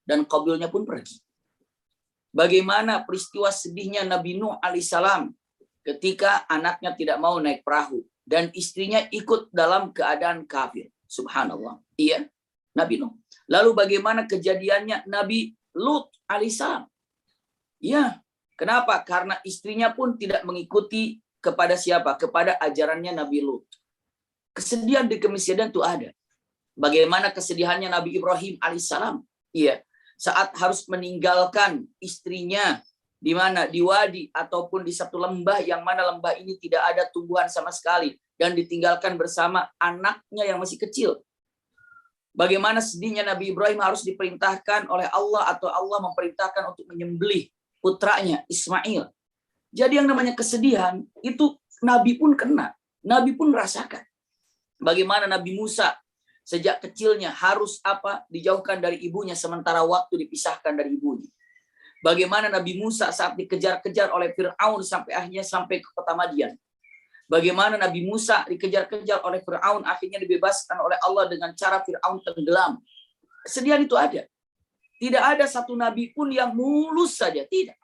dan Qabilnya pun pergi. Bagaimana peristiwa sedihnya Nabi Nuh alaihissalam ketika anaknya tidak mau naik perahu dan istrinya ikut dalam keadaan kafir. Subhanallah. Iya, Nabi Nuh. Lalu bagaimana kejadiannya Nabi Lut alaihissalam? Iya, kenapa? Karena istrinya pun tidak mengikuti kepada siapa? Kepada ajarannya Nabi Lut. Kesedihan di kemiskinan itu ada. Bagaimana kesedihannya Nabi Ibrahim alaihissalam? Iya, saat harus meninggalkan istrinya di mana? Di wadi ataupun di satu lembah yang mana lembah ini tidak ada tumbuhan sama sekali dan ditinggalkan bersama anaknya yang masih kecil. Bagaimana sedihnya Nabi Ibrahim harus diperintahkan oleh Allah atau Allah memerintahkan untuk menyembelih putranya Ismail. Jadi yang namanya kesedihan itu Nabi pun kena, Nabi pun rasakan. Bagaimana Nabi Musa sejak kecilnya harus dijauhkan dari ibunya sementara waktu dipisahkan dari ibunya. Bagaimana Nabi Musa saat dikejar-kejar oleh Fir'aun sampai akhirnya sampai ke kota Madian. Bagaimana Nabi Musa dikejar-kejar oleh Fir'aun akhirnya dibebaskan oleh Allah dengan cara Fir'aun tenggelam. Kesedihan itu ada. Tidak ada satu nabi pun yang mulus saja, tidak.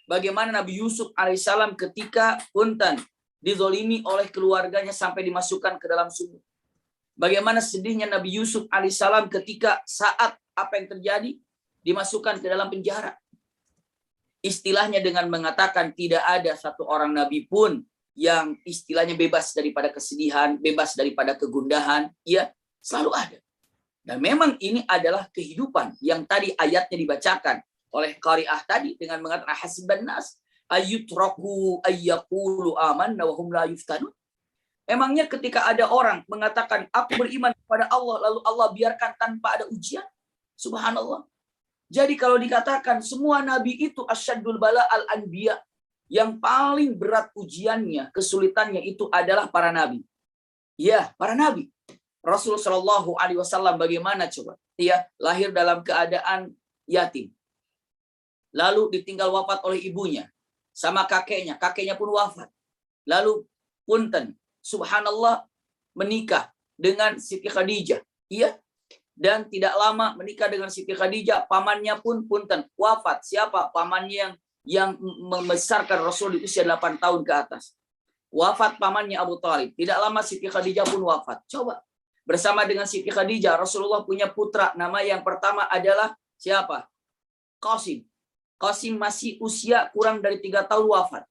Bagaimana Nabi Yusuf alaihissalam ketika punten dizolimi oleh keluarganya sampai dimasukkan ke dalam sumur. Bagaimana sedihnya Nabi Yusuf alaihissalam ketika saat apa yang terjadi dimasukkan ke dalam penjara. Istilahnya dengan mengatakan tidak ada satu orang nabi pun yang istilahnya bebas daripada kesedihan, bebas daripada kegundahan, ya selalu ada. Dan memang ini adalah kehidupan yang tadi ayatnya dibacakan oleh qari'ah tadi dengan mengatakan hasiban nas ayyutraku ayyaqulu amanna wa hum la yuftanun. Emangnya ketika ada orang mengatakan aku beriman kepada Allah lalu Allah biarkan tanpa ada ujian? Subhanallah. Jadi kalau dikatakan semua nabi itu asyaddul bala al-anbiya, yang paling berat ujiannya, kesulitannya itu adalah para nabi. Ya, para nabi. Rasulullah Shallallahu Alaihi Wasallam bagaimana coba? Dia lahir dalam keadaan yatim, lalu ditinggal wafat oleh ibunya, sama kakeknya pun wafat. Lalu punten, subhanallah menikah dengan Siti Khadijah. Iya. Dan tidak lama menikah dengan Siti Khadijah, pamannya pun punten wafat. Siapa? Pamannya yang membesarkan Rasul di usia 8 tahun ke atas. Wafat pamannya Abu Thalib. Tidak lama Siti Khadijah pun wafat. Coba. Bersama dengan Siti Khadijah, Rasulullah punya putra. Nama yang pertama adalah siapa? Qasim. Qasim masih usia kurang dari 3 tahun wafat.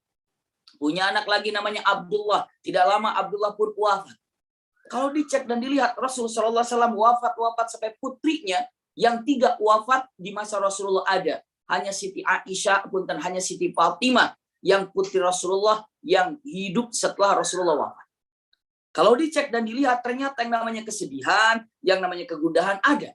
Punya anak lagi namanya Abdullah. Tidak lama Abdullah pun wafat. Kalau dicek dan dilihat Rasulullah SAW wafat sampai putrinya yang 3 wafat di masa Rasulullah ada. Hanya Siti Aisyah pun dan hanya Siti Fatimah yang putri Rasulullah yang hidup setelah Rasulullah wafat. Kalau dicek dan dilihat ternyata yang namanya kesedihan, yang namanya kegundahan ada.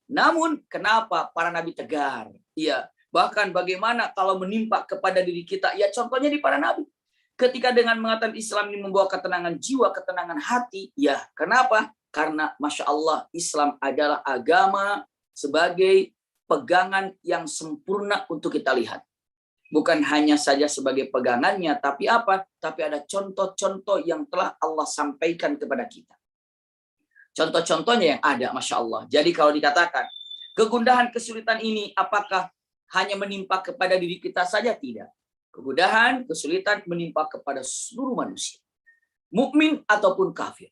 Namun kenapa para nabi tegar? Iya, bahkan bagaimana kalau menimpa kepada diri kita? Ya contohnya di para nabi. Ketika dengan mengatakan Islam ini membawa ketenangan jiwa, ketenangan hati. Ya, kenapa? Karena Masya Allah Islam adalah agama sebagai pegangan yang sempurna untuk kita lihat. Bukan hanya saja sebagai pegangannya, tapi apa? Tapi ada contoh-contoh yang telah Allah sampaikan kepada kita. Contoh-contohnya yang ada, Masya Allah. Jadi kalau dikatakan, kegundahan, kesulitan ini apakah hanya menimpa kepada diri kita saja? Tidak. Kemudahan, kesulitan menimpa kepada seluruh manusia. Mukmin ataupun kafir.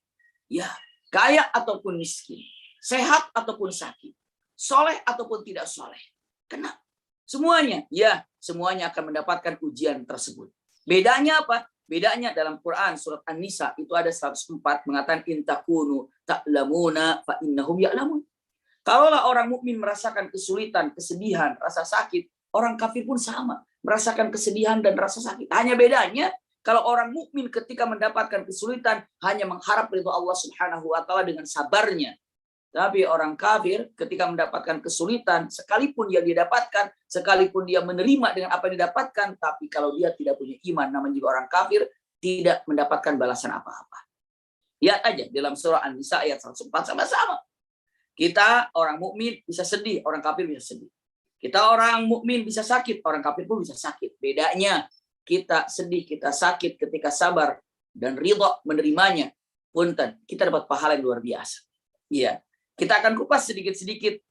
Ya, kaya ataupun miskin. Sehat ataupun sakit. Soleh ataupun tidak soleh. Kena. Semuanya. Ya, semuanya akan mendapatkan ujian tersebut. Bedanya apa? Bedanya dalam Quran surat An-Nisa itu ada 104 mengatakan intakunu ta'lamuna fa innahum ya'lamun. Kalaulah orang mukmin merasakan kesulitan, kesedihan, rasa sakit, orang kafir pun sama. Merasakan kesedihan dan rasa sakit. Hanya bedanya kalau orang mukmin ketika mendapatkan kesulitan hanya mengharap ridho Allah Subhanahu wa taala dengan sabarnya. Tapi orang kafir ketika mendapatkan kesulitan, sekalipun dia didapatkan, sekalipun dia menerima dengan apa yang didapatkan, tapi kalau dia tidak punya iman, namanya juga orang kafir, tidak mendapatkan balasan apa-apa. Lihat aja dalam surah An-Nisa ayat 104 sama-sama. Kita orang mukmin bisa sedih, orang kafir bisa sedih. Kita orang mukmin bisa sakit, orang kafir pun bisa sakit. Bedanya kita sedih, kita sakit ketika sabar dan ridho menerimanya. Punten, kita dapat pahala yang luar biasa. Iya. Kita akan kupas sedikit-sedikit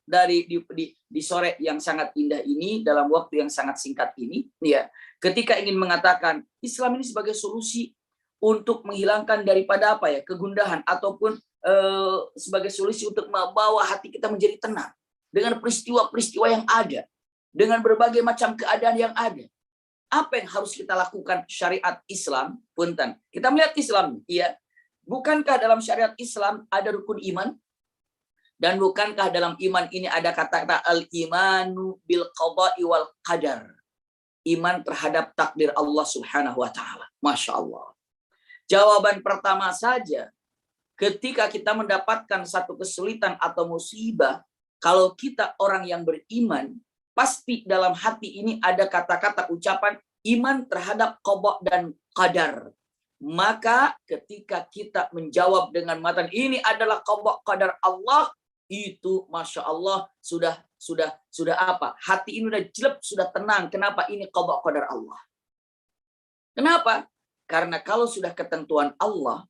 di sore yang sangat indah ini, dalam waktu yang sangat singkat ini, ya. Ketika ingin mengatakan Islam ini sebagai solusi untuk menghilangkan daripada apa ya, kegundahan, ataupun sebagai solusi untuk membawa hati kita menjadi tenang dengan peristiwa-peristiwa yang ada, dengan berbagai macam keadaan yang ada. Apa yang harus kita lakukan syariat Islam? Punten. Kita melihat Islam, ya. Bukankah dalam syariat Islam ada rukun iman? Dan bukankah dalam iman ini ada kata-kata al-imanu bil qada'i wal qadar? Iman terhadap takdir Allah Subhanahu wa taala. Masya Allah. Jawaban pertama saja, ketika kita mendapatkan satu kesulitan atau musibah, kalau kita orang yang beriman, pasti dalam hati ini ada kata-kata ucapan iman terhadap qada dan qadar. Maka ketika kita menjawab dengan matan ini adalah qada qadar Allah, itu Masya Allah sudah apa? Hati ini sudah jelek, sudah tenang. Kenapa? Ini qada qadar Allah. Kenapa? Karena kalau sudah ketentuan Allah,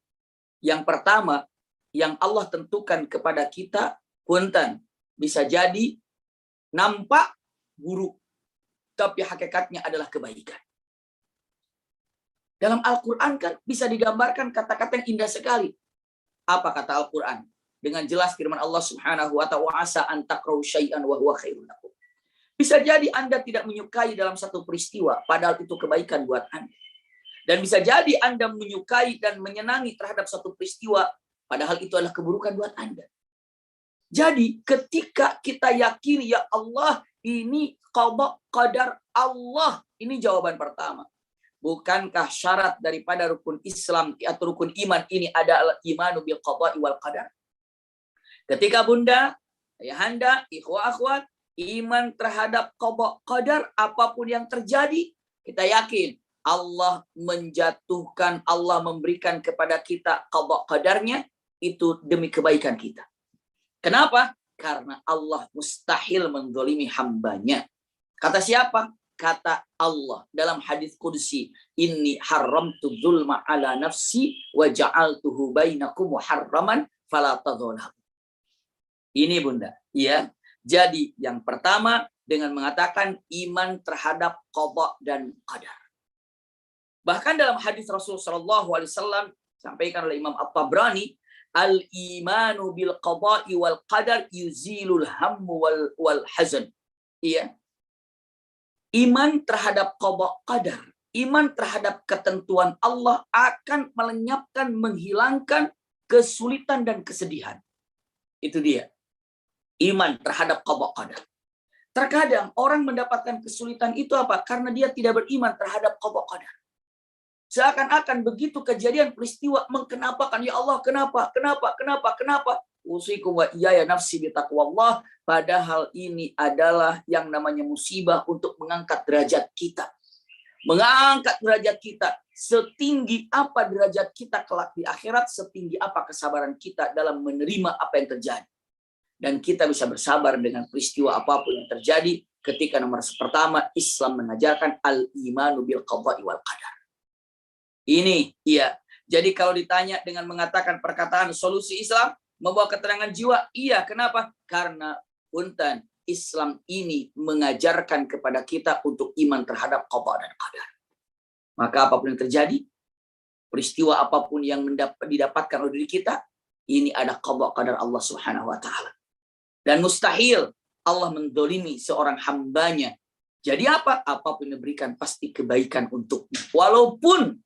yang pertama yang Allah tentukan kepada kita, punten, bisa jadi nampak buruk, tapi hakikatnya adalah kebaikan. Dalam Al-Quran kan bisa digambarkan kata-kata yang indah sekali. Apa kata Al-Quran? Dengan jelas firman Allah Subhanahu wa ta'ala, asa an takrahu syai'an wa huwa khairun lakum. Bisa jadi Anda tidak menyukai dalam satu peristiwa, padahal itu kebaikan buat Anda. Dan bisa jadi Anda menyukai dan menyenangi terhadap satu peristiwa, padahal itu adalah keburukan buat Anda. Jadi ketika kita yakini, ya Allah, ini qada qadar Allah, ini jawaban pertama. Bukankah syarat daripada rukun Islam atau rukun iman ini adalah imanu bil qada'i wal qadar? Ketika bunda, ayahanda, ikhwah akhwat, iman terhadap qada qadar, apapun yang terjadi, kita yakin Allah menjatuhkan, Allah memberikan kepada kita qada qadarnya, itu demi kebaikan kita. Kenapa? Karena Allah mustahil menzalimi hambanya. Kata siapa? Kata Allah dalam hadis qudsi, inni haramtu dzulma ala nafsi wa ja'altuhu bainakum muharraman fala tadzalamu. Ini bunda, ya. Jadi yang pertama dengan mengatakan iman terhadap qada dan qadar. Bahkan dalam hadis Rasulullah SAW sampaikan oleh Imam At-Tabrani, al-imanu bil qada'i wal qadar yuzilul hammu wal hazan. Iya. Iman terhadap qada qadar, iman terhadap ketentuan Allah akan melenyapkan, menghilangkan kesulitan dan kesedihan. Itu dia. Iman terhadap qada qadar. Terkadang orang mendapatkan kesulitan itu apa? Karena dia tidak beriman terhadap qada qadar. Seakan-akan begitu kejadian peristiwa mengkenapakan, ya Allah, kenapa? Usikum wa iyaya nafsi bitaqwallah. Padahal ini adalah yang namanya musibah untuk mengangkat derajat kita. Mengangkat derajat kita. Setinggi apa derajat kita kelak di akhirat, setinggi apa kesabaran kita dalam menerima apa yang terjadi. Dan kita bisa bersabar dengan peristiwa apapun yang terjadi ketika nomor pertama Islam mengajarkan al-imanu bil qada'i wal qadar. Ini, iya. Jadi kalau ditanya dengan mengatakan perkataan solusi Islam, membawa keterangan jiwa, iya. Kenapa? Karena punten, Islam ini mengajarkan kepada kita untuk iman terhadap qada dan qadar. Maka apapun yang terjadi, peristiwa apapun yang didapatkan oleh diri kita, ini ada qada qadar Allah Subhanahu wa taala. Dan mustahil Allah mendolimi seorang hambanya. Jadi apa? Apapun yang diberikan pasti kebaikan untuknya. Walaupun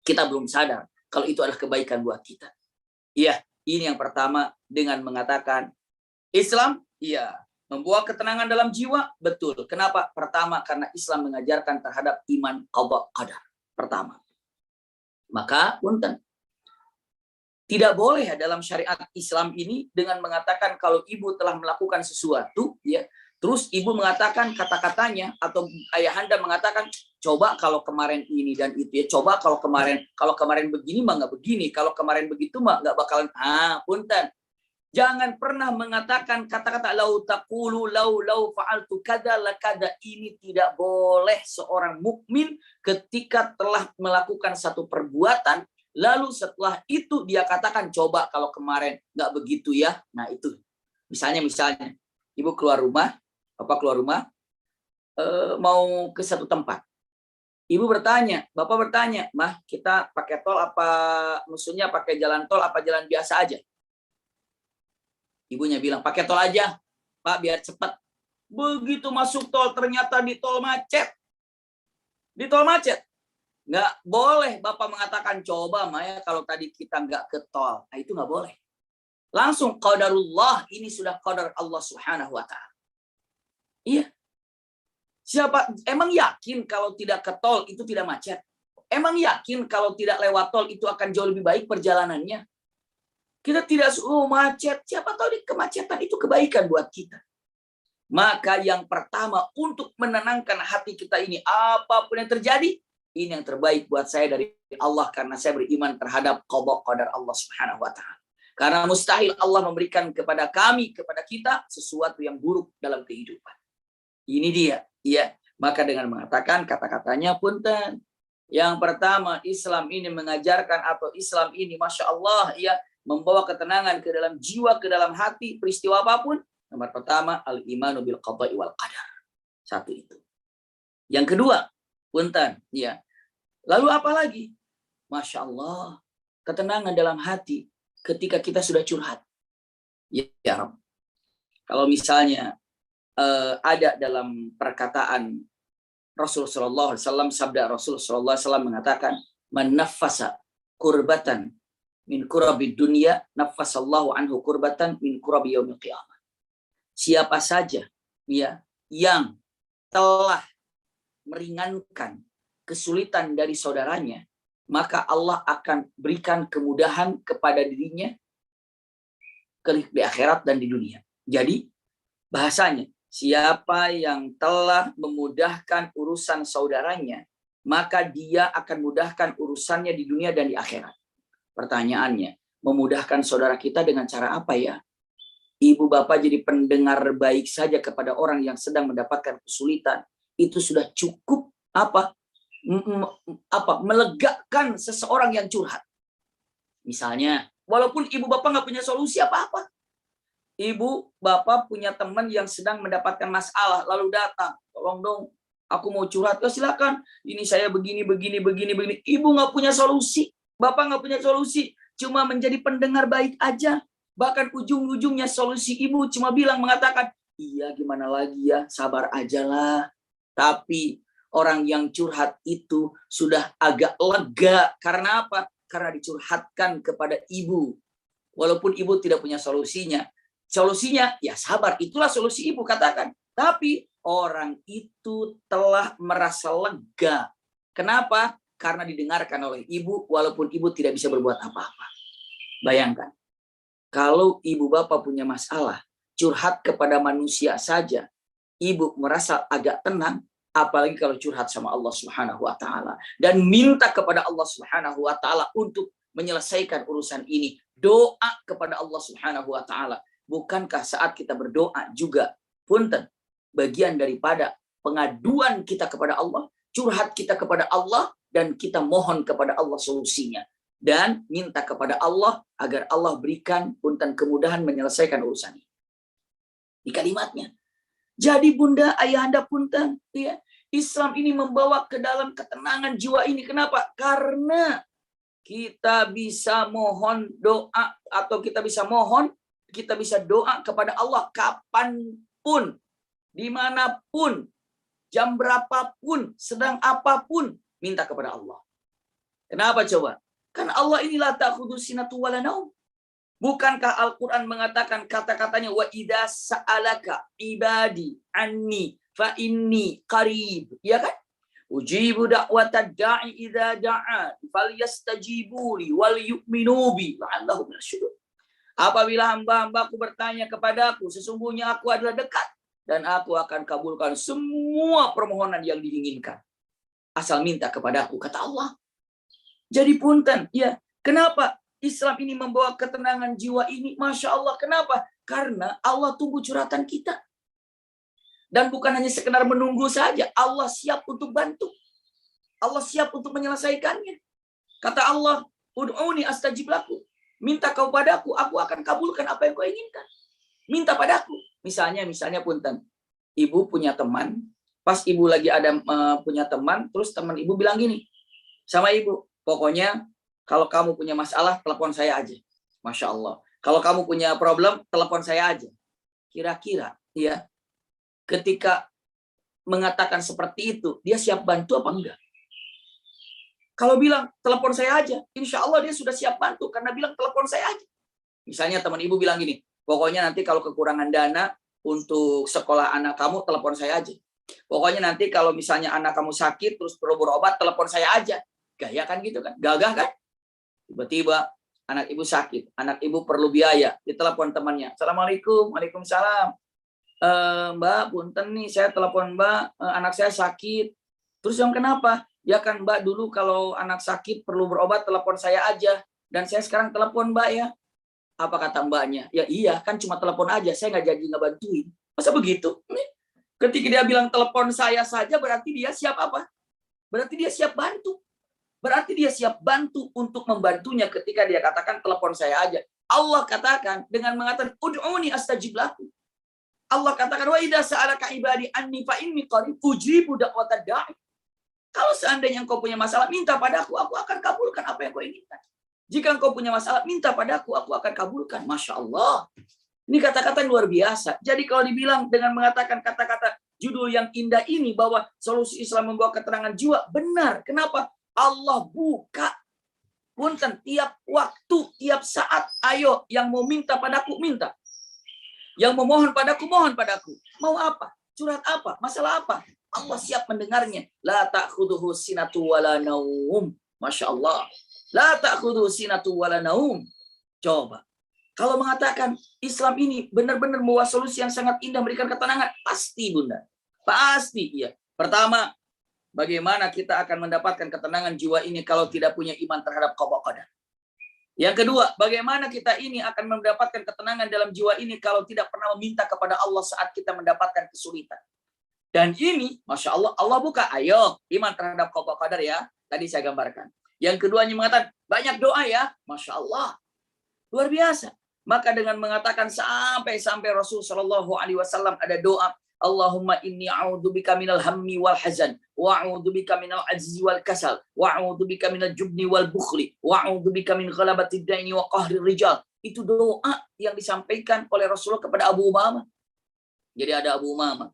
kita belum sadar kalau itu adalah kebaikan buat kita. Iya, ini yang pertama dengan mengatakan Islam, iya, membawa ketenangan dalam jiwa, betul. Kenapa? Pertama, karena Islam mengajarkan terhadap iman qada qadar. Pertama. Maka punten, tidak boleh dalam syariat Islam ini dengan mengatakan kalau ibu telah melakukan sesuatu, ya, terus ibu mengatakan kata-katanya atau ayahanda mengatakan, coba kalau kemarin ini dan itu, ya, coba kalau kemarin begini mah nggak begini, kalau kemarin begitu mah nggak bakalan. Punten, jangan pernah mengatakan kata-kata lau taqulu lau fa'altu kada la kada. Ini tidak boleh seorang mukmin ketika telah melakukan satu perbuatan. Lalu setelah itu dia katakan, coba kalau kemarin nggak begitu ya. Nah itu Misalnya, ibu keluar rumah, bapak keluar rumah, mau ke satu tempat. Ibu bertanya, bapak bertanya, mah kita pakai tol apa, maksudnya pakai jalan tol apa jalan biasa aja? Ibunya bilang, pakai tol aja, Pak, biar cepat. Begitu masuk tol, ternyata di tol macet. Di tol macet. Nggak boleh Bapak mengatakan, coba Maya kalau tadi kita nggak ke tol. Nah, itu nggak boleh. Langsung qadarullah, ini sudah qadar Allah Subhanahu wa ta'ala. Iya. Siapa emang yakin kalau tidak ke tol itu tidak macet? Emang yakin kalau tidak lewat tol itu akan jauh lebih baik perjalanannya? Kita tidak macet. Siapa tahu di kemacetan itu kebaikan buat kita. Maka yang pertama untuk menenangkan hati kita ini, apapun yang terjadi, ini yang terbaik buat saya dari Allah karena saya beriman terhadap qada qadar Allah Subhanahu wa taala. Karena mustahil Allah memberikan kepada kami, kepada kita sesuatu yang buruk dalam kehidupan. Ini dia, ya. Maka dengan mengatakan kata-katanya punten. Yang pertama, Islam ini mengajarkan atau Islam ini Masya Allah, ya, membawa ketenangan ke dalam jiwa, ke dalam hati, peristiwa apapun. Nomor pertama, al-imanu bil qada'i wal qadar. Satu itu. Yang kedua, punten, ya. Lalu apa lagi? Masya Allah, ketenangan dalam hati ketika kita sudah curhat. Ya, ya. Kalau misalnya ada dalam perkataan Rasulullah SAW, sabda Rasulullah SAW mengatakan, man naffasa kurbatan min kurabi dunia, naffasallahu anhu kurbatan min kurabi yaumil qiyamah. Siapa saja, ya, yang telah meringankan kesulitan dari saudaranya, maka Allah akan berikan kemudahan kepada dirinya di akhirat dan di dunia. Jadi bahasanya, siapa yang telah memudahkan urusan saudaranya, maka dia akan mudahkan urusannya di dunia dan di akhirat. Pertanyaannya, memudahkan saudara kita dengan cara apa ya? Ibu bapak jadi pendengar baik saja kepada orang yang sedang mendapatkan kesulitan, itu sudah cukup melegakan seseorang yang curhat. Misalnya, walaupun ibu bapak nggak punya solusi apa-apa, ibu bapak punya teman yang sedang mendapatkan masalah, lalu datang, tolong dong, aku mau curhat. Ya silakan, ini saya begini. Ibu nggak punya solusi, bapak nggak punya solusi, cuma menjadi pendengar baik aja. Bahkan ujung-ujungnya solusi ibu cuma mengatakan, iya gimana lagi ya, sabar aja lah. Tapi orang yang curhat itu sudah agak lega. Karena apa? Karena dicurhatkan kepada ibu. Walaupun ibu tidak punya solusinya. Solusinya, ya sabar. Itulah solusi ibu katakan. Tapi orang itu telah merasa lega. Kenapa? Karena didengarkan oleh ibu, walaupun ibu tidak bisa berbuat apa-apa. Bayangkan. Kalau ibu bapak punya masalah, curhat kepada manusia saja, ibu merasa agak tenang, apalagi kalau curhat sama Allah Subhanahu wa taala dan minta kepada Allah Subhanahu wa taala untuk menyelesaikan urusan ini. Doa kepada Allah Subhanahu wa taala. Bukankah saat kita berdoa juga punten bagian daripada pengaduan kita kepada Allah, curhat kita kepada Allah dan kita mohon kepada Allah solusinya. Dan minta kepada Allah agar Allah berikan punten kemudahan menyelesaikan urusan ini. Di kalimatnya. Jadi bunda, ayahanda punten, ya, Islam ini membawa ke dalam ketenangan jiwa ini. Kenapa? Karena kita bisa mohon doa atau kita bisa doa kepada Allah kapanpun, dimanapun, jam berapapun, sedang apapun, minta kepada Allah. Kenapa coba? Kan Allah inilah ta'khudhu sinatu wala naum. Bukankah Al-Quran mengatakan kata-katanya wa idza sa'alaka ibadi anni fa inni qarib, ya kan? Ujibu da'watad da'i idza da'a falyastajibu li wal yu'minu bi la'allahum yarshudun. Apabila hamba-hambaku bertanya kepadaku, sesungguhnya aku adalah dekat dan aku akan kabulkan semua permohonan yang diinginkan. Asal minta kepadaku, kata Allah. Jadi punten, ya. Kenapa Islam ini membawa ketenangan jiwa ini? Masya Allah, kenapa? Karena Allah tunggu curhatan kita. Dan bukan hanya sekedar menunggu saja, Allah siap untuk bantu. Allah siap untuk menyelesaikannya. Kata Allah, ud'uni astajib lakum. Minta kau padaku, aku akan kabulkan apa yang kau inginkan. minta padaku. Misalnya punten, ibu punya teman, pas ibu lagi ada punya teman, terus teman ibu bilang gini sama ibu, pokoknya kalau kamu punya masalah, telepon saya aja. Masya Allah. Kalau kamu punya problem, telepon saya aja. Kira-kira, ya, ketika mengatakan seperti itu, dia siap bantu apa enggak? Kalau bilang, telepon saya aja, insya Allah dia sudah siap bantu, karena bilang, telepon saya aja. Misalnya teman ibu bilang gini, pokoknya nanti kalau kekurangan dana untuk sekolah anak kamu, telepon saya aja. Pokoknya nanti kalau misalnya anak kamu sakit, terus perlu berobat, telepon saya aja. Gaya kan gitu kan? Gagah kan? Tiba-tiba anak ibu sakit, anak ibu perlu biaya, ditelepon temannya. Assalamualaikum, waalaikumsalam. Mbak, punten nih, saya telepon Mbak, anak saya sakit. Terus yang kenapa? Ya kan Mbak, dulu kalau anak sakit perlu berobat, telepon saya aja. Dan saya sekarang telepon Mbak ya. Apa kata mbaknya? Ya iya, kan cuma telepon aja, saya nggak jadi ngebantuin. Masa begitu? Ketika dia bilang telepon saya saja, berarti dia siap apa? Berarti dia siap bantu. Berarti dia siap bantu untuk membantunya ketika dia katakan telepon saya aja. Allah katakan dengan mengatakan ud'uni astajib lakum. Allah katakan wa idza sa'alaka ibadi anni fa inni qarib ujibu da'watad da'i. Kalau seandainya engkau punya masalah, minta padaku, aku akan kabulkan apa yang kau inginkan. Jika engkau punya masalah, minta padaku, aku akan kabulkan. Masya Allah. Ini kata-kata yang luar biasa. Jadi kalau dibilang dengan mengatakan kata-kata judul yang indah ini, bahwa solusi Islam membawa keterangan jiwa, benar. Kenapa? Allah buka. Punten, tiap waktu, tiap saat, ayo yang mau minta padaku, minta. Yang memohon padaku, mohon padaku. Mau apa? Curhat apa? Masalah apa? Allah siap mendengarnya. La ta'khuduhu sinatu wala naum. Masya Allah. La ta'khudhu sinatu wala naum. Coba. Kalau mengatakan Islam ini benar-benar membawa solusi yang sangat indah, memberikan ketenangan, pasti Bunda. Pasti iya. Pertama, bagaimana kita akan mendapatkan ketenangan jiwa ini kalau tidak punya iman terhadap qada qadar. Yang kedua, bagaimana kita ini akan mendapatkan ketenangan dalam jiwa ini kalau tidak pernah meminta kepada Allah saat kita mendapatkan kesulitan. Dan ini, Masya Allah, Allah buka, ayo iman terhadap qada qadar ya. Tadi saya gambarkan. Yang keduanya mengatakan, banyak doa ya. Masya Allah. Luar biasa. Maka dengan mengatakan sampai Rasul Shallallahu Alaihi Wasallam ada doa, Allahumma inni a'udzubika minal hammi wal hazan, wa a'udzubika minal ajzi wal kasal, wa a'udzubika minal jubni wal bukhli, wa a'udzubika min ghalabatid daini wa qahrir rijal. Itu doa yang disampaikan oleh Rasulullah kepada Abu Umamah. Jadi ada Abu Umamah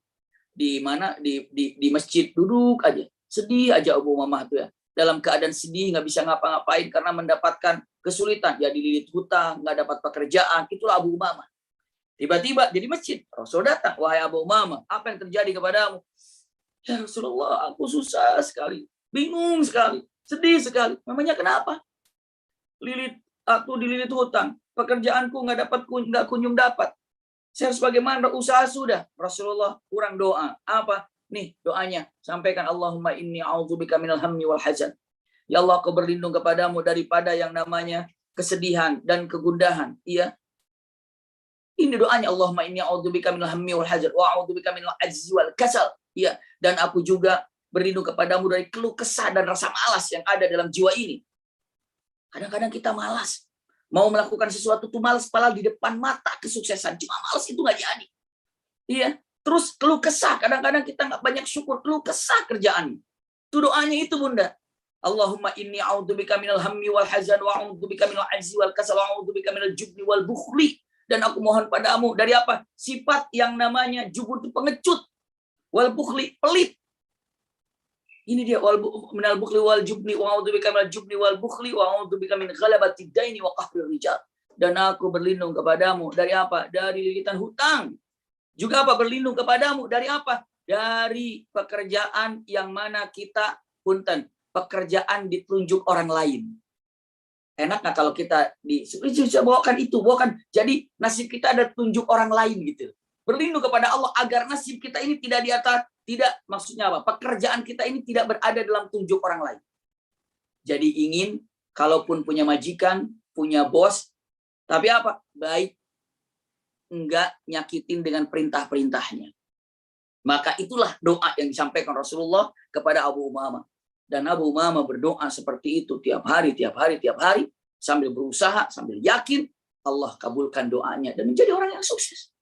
di mana di masjid duduk aja, sedih aja Abu Umamah itu ya. Dalam keadaan sedih, nggak bisa ngapa-ngapain karena mendapatkan kesulitan, ya dililit hutang, nggak dapat pekerjaan, itulah Abu Umamah. Tiba-tiba jadi masjid, Rasul datang, wahai Abu Umamah, apa yang terjadi kepadamu? Ya Rasulullah, aku susah sekali, bingung sekali, sedih sekali. Memangnya kenapa? Aku dililit hutang, pekerjaanku nggak kunjung dapat. Saya harus bagaimana? Usaha sudah. Rasulullah kurang doa. Apa? Nih doanya, sampaikan Allahumma inni a'udzubika minal hammi wal hazan. Ya Allah, aku berlindung kepadamu daripada yang namanya kesedihan dan kegundahan. Iya. Ini doanya, Allahumma inni a'udzubika minal hammi wal hazan wa a'udzubika minal ajzi wal kasal. Iya, dan aku juga berlindung kepadamu dari keluh kesah dan rasa malas yang ada dalam jiwa ini. Kadang-kadang kita malas. Mau melakukan sesuatu tuh malas, padahal di depan mata kesuksesan. Cuma malas itu nggak jadi. Iya. Terus keluh kesah, kadang-kadang kita nggak banyak syukur, keluh kesah kerjaan. Itu doanya itu Bunda. Allahumma inni a'udzubika minal hammi wal hazan wa a'udzubika minal ajzi wal kasal wa a'udzubika minal jubni wal bukhli. Dan aku mohon padamu dari apa? Sifat yang namanya jubun itu pengecut. Wal bukhli, pelit. Ini dia minal bukhli wal jubni wa a'udzubika minal jubni wal bukhli wa a'udzubika min ghalabatid daini wa qahrir rijal. Dan aku berlindung kepadamu dari apa? Dari lilitan hutang. Juga apa? Berlindung kepadamu dari apa? Dari pekerjaan yang mana kita punten, pekerjaan ditunjuk orang lain. Enak nggak kalau kita bawakan itu, bawakan. Jadi nasib kita ada tunjuk orang lain gitu. Berlindung kepada Allah agar nasib kita ini tidak di atas, tidak maksudnya apa? Pekerjaan kita ini tidak berada dalam tunjuk orang lain. Jadi ingin kalaupun punya majikan, punya bos, tapi apa? Baik. Enggak nyakitin dengan perintah-perintahnya. Maka itulah doa yang disampaikan Rasulullah kepada Abu Umamah. Dan Abu Umamah berdoa seperti itu tiap hari, sambil berusaha, sambil yakin Allah kabulkan doanya dan menjadi orang yang sukses.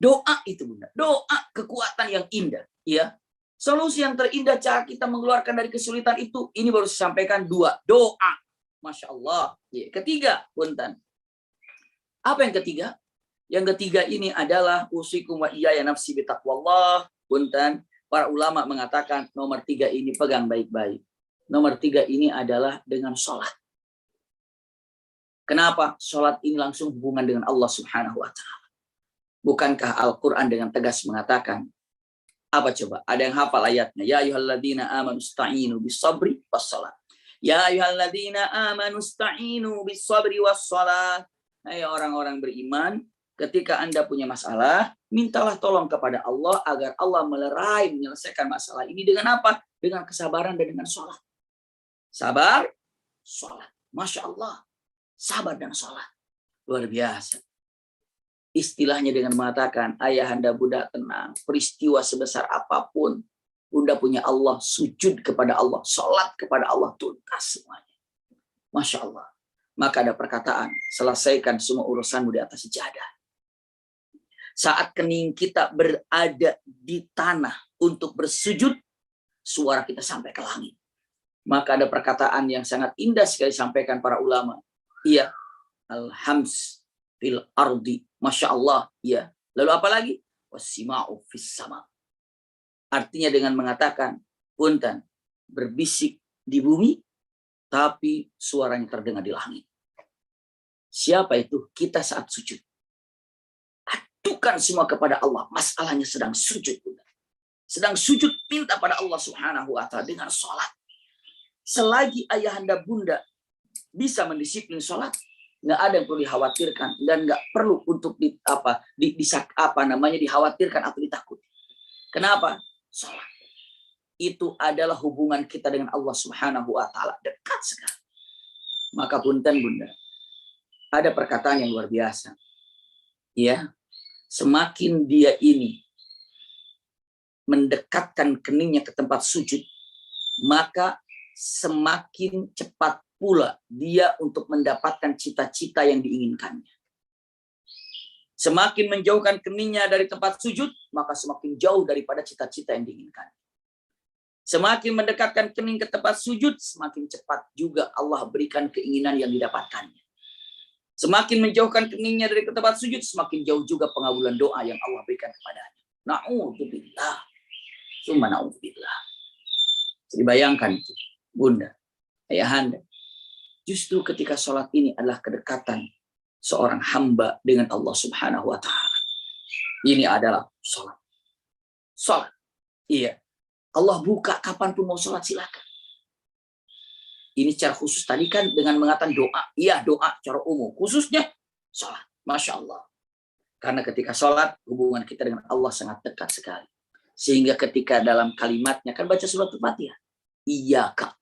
Doa itu Bunda, doa kekuatan yang indah, ya. Solusi yang terindah cara kita mengeluarkan dari kesulitan itu, ini baru saya sampaikan 2, doa. Masya Allah. Ya. Ketiga, punten. Apa yang ketiga? Yang ketiga ini adalah usikum wa iyaya nafsi bitaqwallah. Punten, para ulama mengatakan nomor 3 ini pegang baik-baik. Nomor 3 ini adalah dengan sholat. Kenapa? Sholat ini langsung hubungan dengan Allah Subhanahu wa Ta'ala. Bukankah Al-Quran dengan tegas mengatakan, apa coba? Ada yang hafal ayatnya. Ya ayyuhalladzina amanu ista'inu bis-sabri was-shalah. Ya ayyuhalladzina amanu ista'inu bis-sabri was-shalah. Hai orang-orang beriman, ketika Anda punya masalah, mintalah tolong kepada Allah agar Allah melerai menyelesaikan masalah ini dengan apa? Dengan kesabaran dan dengan sholat. Sabar, sholat. Masya Allah. Sabar dan sholat. Luar biasa. Istilahnya dengan mengatakan, ayahanda Bunda tenang, peristiwa sebesar apapun, Bunda punya Allah, sujud kepada Allah, sholat kepada Allah, tuntas semuanya. Masya Allah. Maka ada perkataan, selesaikan semua urusanmu di atas sejadah. Saat kening kita berada di tanah untuk bersujud, suara kita sampai ke langit. Maka ada perkataan yang sangat indah sekali disampaikan para ulama. Iya, al-hams fil ardi, masya Allah, ya. Lalu apa lagi? Wasima'u fis sama. Artinya dengan mengatakan, punten, berbisik di bumi, tapi suaranya terdengar di langit. Siapa itu? Kita saat sujud. Adukan semua kepada Allah. Masalahnya sedang sujud. Sedang sujud minta pada Allah Subhanahu wa Ta'ala dengan sholat. Selagi ayahanda Bunda bisa mendisiplin sholat, nggak ada yang perlu dikhawatirkan dan nggak perlu untuk dikhawatirkan atau ditakuti. Kenapa? Sholat itu adalah hubungan kita dengan Allah Subhanahu wa Ta'ala, dekat sekali. Maka punten Bunda, ada perkataan yang luar biasa. Ya, semakin dia ini mendekatkan keningnya ke tempat sujud, maka semakin cepat pula dia untuk mendapatkan cita-cita yang diinginkannya. Semakin menjauhkan keningnya dari tempat sujud, maka semakin jauh daripada cita-cita yang diinginkan. Semakin mendekatkan kening ke tempat sujud, semakin cepat juga Allah berikan keinginan yang didapatkannya. Semakin menjauhkan keningnya dari tempat sujud, semakin jauh juga pengabulan doa yang Allah berikan kepadanya. Na'udzubillah. Summa na'udzubillah. Jadi bayangkan itu, Bunda, ayahanda. Justru ketika sholat ini adalah kedekatan seorang hamba dengan Allah Subhanahu wa Ta'ala. Ini adalah sholat. Sholat. Iya. Allah buka kapanpun mau sholat, silakan. Ini secara khusus tadi kan dengan mengatakan doa. Iya, doa secara umum. Khususnya sholat. Masya Allah. Karena ketika sholat, hubungan kita dengan Allah sangat dekat sekali. Sehingga ketika dalam kalimatnya, kan baca surat Al-Fatihah. Iyyaka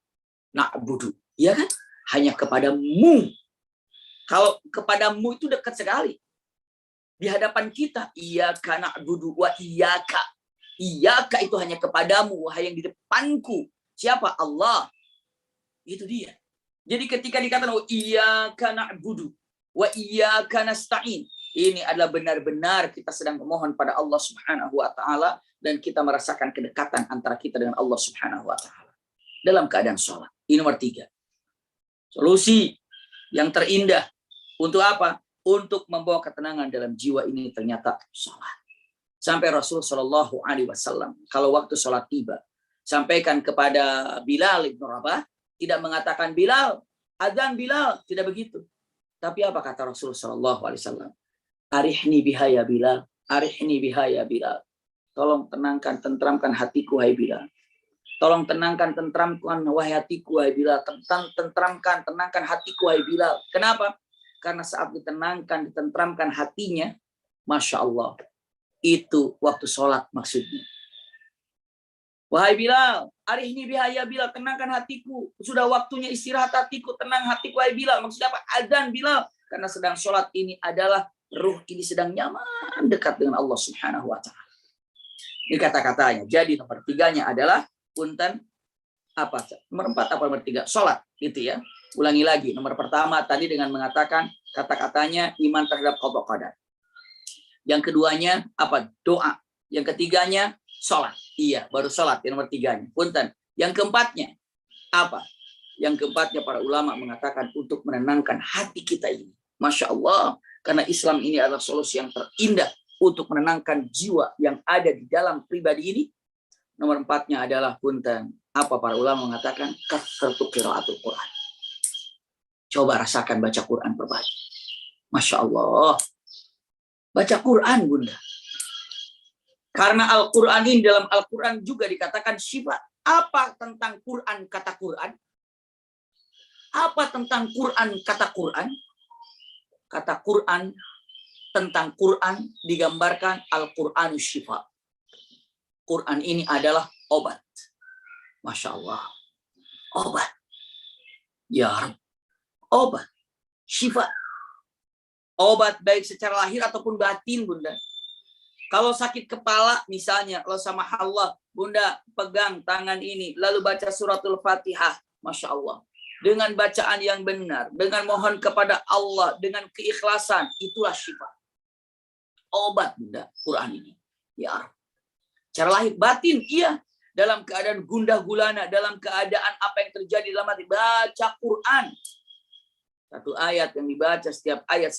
na'budu. Iya kan? Hanya kepadamu. Kalau kepadamu itu dekat sekali. Di hadapan kita, iyyaka na'budu wa iyyaka. Iyyaka itu hanya kepadamu, wahai yang di depanku. Siapa? Allah. Itu dia. Jadi ketika dikatakan iyyaka na'budu wa iyyaka nasta'in, ini adalah benar-benar kita sedang memohon pada Allah Subhanahu wa Ta'ala dan kita merasakan kedekatan antara kita dengan Allah Subhanahu wa Ta'ala dalam keadaan sholat. Ini nomor 3. Solusi yang terindah untuk apa? Untuk membawa ketenangan dalam jiwa ini ternyata sholat. Sampai Rasul Shallallahu Alaihi Wasallam kalau waktu sholat tiba sampaikan kepada Bilal ibn Rabah, tidak mengatakan Bilal, adzan Bilal, tidak begitu. Tapi apa kata Rasul Shallallahu Alaihi Wasallam? Arihni biha ya Bilal, arihni biha ya Bilal. Tolong tenangkan, tentramkan hatiku hai Bilal. Tolong tenangkan, tentramkan wahai hatiku wahai Bilal. Tentramkan, tenangkan hatiku wahai Bilal. Kenapa? Karena saat ditenangkan, ditentramkan hatinya, Masya Allah, itu waktu sholat maksudnya. Wahai Bilal, arihni bihaya Bilal, tenangkan hatiku. Sudah waktunya istirahat hatiku, tenang hatiku wahai Bilal. Maksudnya apa? Adzan Bilal. Karena sedang sholat ini adalah ruh ini sedang nyaman dekat dengan Allah Subhanahu wa Ta'ala. Ini kata-katanya. Jadi nomor 3-nya adalah punten apa? Nomor 4 apa nomor 3? Sholat, gitu ya. Ulangi lagi. Nomor pertama tadi dengan mengatakan kata-katanya iman terhadap qada qadar. Yang keduanya apa? Doa. Yang ketiganya sholat. Iya, baru sholat yang nomor tiganya. Punten. Yang keempatnya apa? Yang keempatnya para ulama mengatakan untuk menenangkan hati kita ini. Masya Allah. Karena Islam ini adalah solusi yang terindah untuk menenangkan jiwa yang ada di dalam pribadi ini. Nomor empatnya adalah punten. Apa para ulama mengatakan? Kasratu qiraatul Quran. Coba rasakan baca Quran perbanyak. Masya Allah. Baca Quran, Bunda. Karena Al-Quran ini dalam Al-Quran juga dikatakan syifa. Apa tentang Quran kata Quran? Apa tentang Quran kata Quran? Kata Quran tentang Quran digambarkan Al-Quran syifa. Quran ini adalah obat. Masya Allah. Obat. Ya Rabb. Obat. Syifa. Obat baik secara lahir ataupun batin, Bunda. Kalau sakit kepala misalnya, kalau sama Allah, Bunda pegang tangan ini, lalu baca suratul Fatihah. Masya Allah. Dengan bacaan yang benar, dengan mohon kepada Allah, dengan keikhlasan, itulah syifa. Obat, Bunda, Quran ini. Ya Rabb. Cara lahir batin, iya. Dalam keadaan gundah gulana, dalam keadaan apa yang terjadi dalam hati, baca Quran. Satu ayat yang dibaca, setiap ayat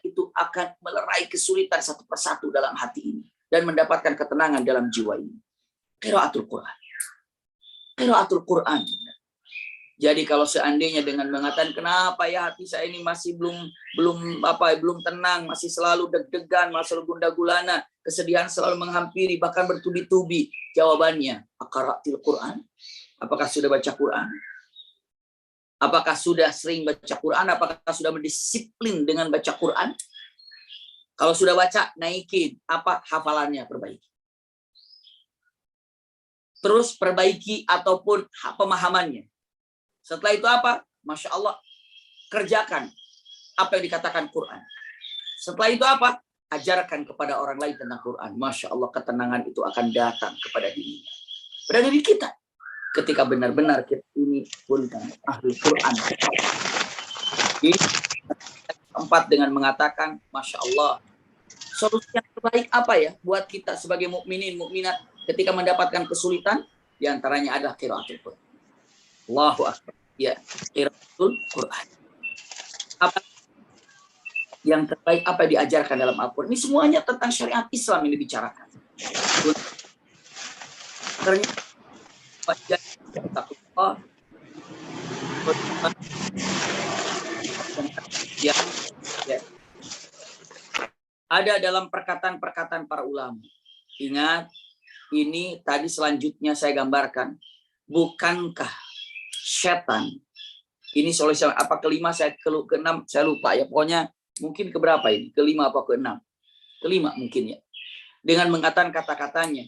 itu akan melerai kesulitan satu persatu dalam hati ini. Dan mendapatkan ketenangan dalam jiwa ini. Qiraatul Quran. Qiraatul Quran. Jadi kalau seandainya dengan mengatakan kenapa ya hati saya ini masih belum tenang, masih selalu deg-degan, masih selalu gundah gulana, kesedihan selalu menghampiri, bahkan bertubi-tubi. Jawabannya, aqra'til Quran? Apakah sudah baca Quran? Apakah sudah sering baca Quran? Apakah sudah mendisiplin dengan baca Quran? Kalau sudah baca, naikin. Apa hafalannya? Perbaiki. Terus perbaiki ataupun pemahamannya. Setelah itu apa? Masya Allah. Kerjakan apa yang dikatakan Quran. Setelah itu apa? Ajarkan kepada orang lain tentang Quran. Masya Allah, ketenangan itu akan datang kepada diri. Pada diri kita. Ketika benar-benar kita ini pun ahli Quran. Ini keempat dengan mengatakan, Masya Allah, solusi yang terbaik apa ya buat kita sebagai mukminin, mukminat ketika mendapatkan kesulitan? Di antaranya adalah qiraatul Quran. Allahu Akbar. Ya, qiraatul Quran. Apa yang terbaik, apa yang diajarkan dalam Al-Quran? Ini semuanya tentang syariat Islam yang dibicarakan. Ternyata ada dalam perkataan-perkataan para ulama. Ingat, ini tadi selanjutnya saya gambarkan. Bukankah setan, ini solusi apa kelima, keenam saya lupa ya, pokoknya mungkin keberapa ini, kelima apa keenam, kelima mungkin ya, dengan mengatakan kata-katanya,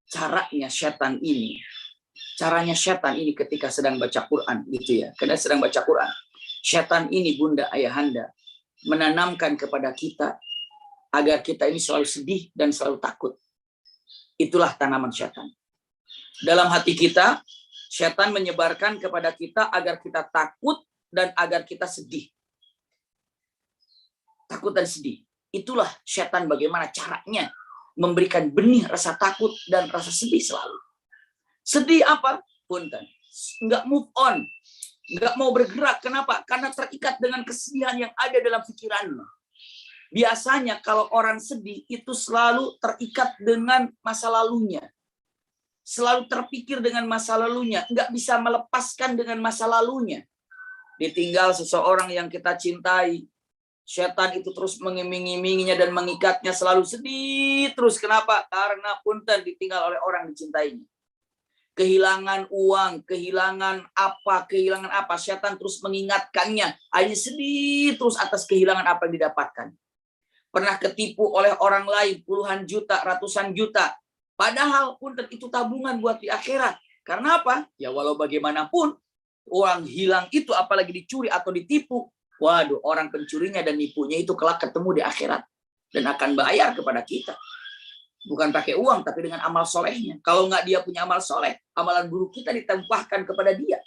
caranya setan ini ketika sedang baca Quran gitu ya, karena sedang baca Quran, setan ini Bunda Ayahanda menanamkan kepada kita agar kita ini selalu sedih dan selalu takut. Itulah tanaman setan dalam hati kita. Setan menyebarkan kepada kita agar kita takut dan agar kita sedih. Takut dan sedih. Itulah setan bagaimana caranya memberikan benih rasa takut dan rasa sedih selalu. Sedih apa? Punten. Enggak move on. Enggak mau bergerak. Kenapa? Karena terikat dengan kesedihan yang ada dalam pikiranmu. Biasanya kalau orang sedih itu selalu terikat dengan masa lalunya. Selalu terpikir dengan masa lalunya, nggak bisa melepaskan dengan masa lalunya. Ditinggal seseorang yang kita cintai, setan itu terus mengiming-iminginya dan mengikatnya, selalu sedih terus. Kenapa? Karena punten ditinggal oleh orang dicintainya. Kehilangan uang, kehilangan apa, setan terus mengingatkannya, hanya sedih terus atas kehilangan apa yang didapatkan. Pernah ketipu oleh orang lain puluhan juta, ratusan juta. Padahal pun itu tabungan buat di akhirat. Karena apa? Ya walau bagaimanapun, uang hilang itu apalagi dicuri atau ditipu. Waduh, orang pencurinya dan nipunya itu kelak ketemu di akhirat. Dan akan bayar kepada kita. Bukan pakai uang, tapi dengan amal solehnya. Kalau nggak dia punya amal soleh, amalan buruk kita ditempahkan kepada dia.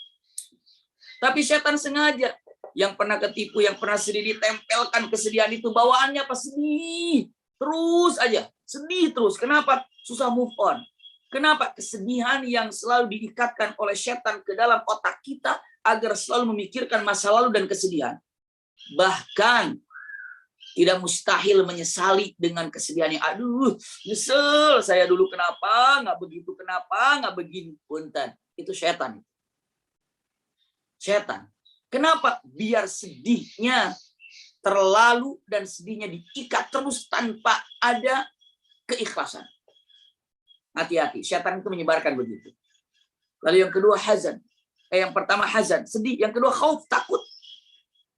Tapi setan sengaja. yang pernah ketipu, yang pernah sedih, ditempelkan kesedihan itu. Bawaannya apa? Sedih. Terus aja. Sedih terus. Kenapa? Susah move on. Kenapa? Kesedihan yang selalu diikatkan oleh setan ke dalam otak kita agar selalu memikirkan masa lalu dan kesedihan. Bahkan tidak mustahil menyesali dengan kesedihan yang aduh, nyesel saya dulu kenapa, nggak begitu, kenapa, nggak begini. Punten. Itu setan. Setan. Kenapa? Biar sedihnya terlalu dan sedihnya diikat terus tanpa ada keikhlasan. Hati-hati, setan itu menyebarkan begitu. Lalu yang kedua hazan. Yang pertama hazan, sedih. Yang kedua khauf, takut.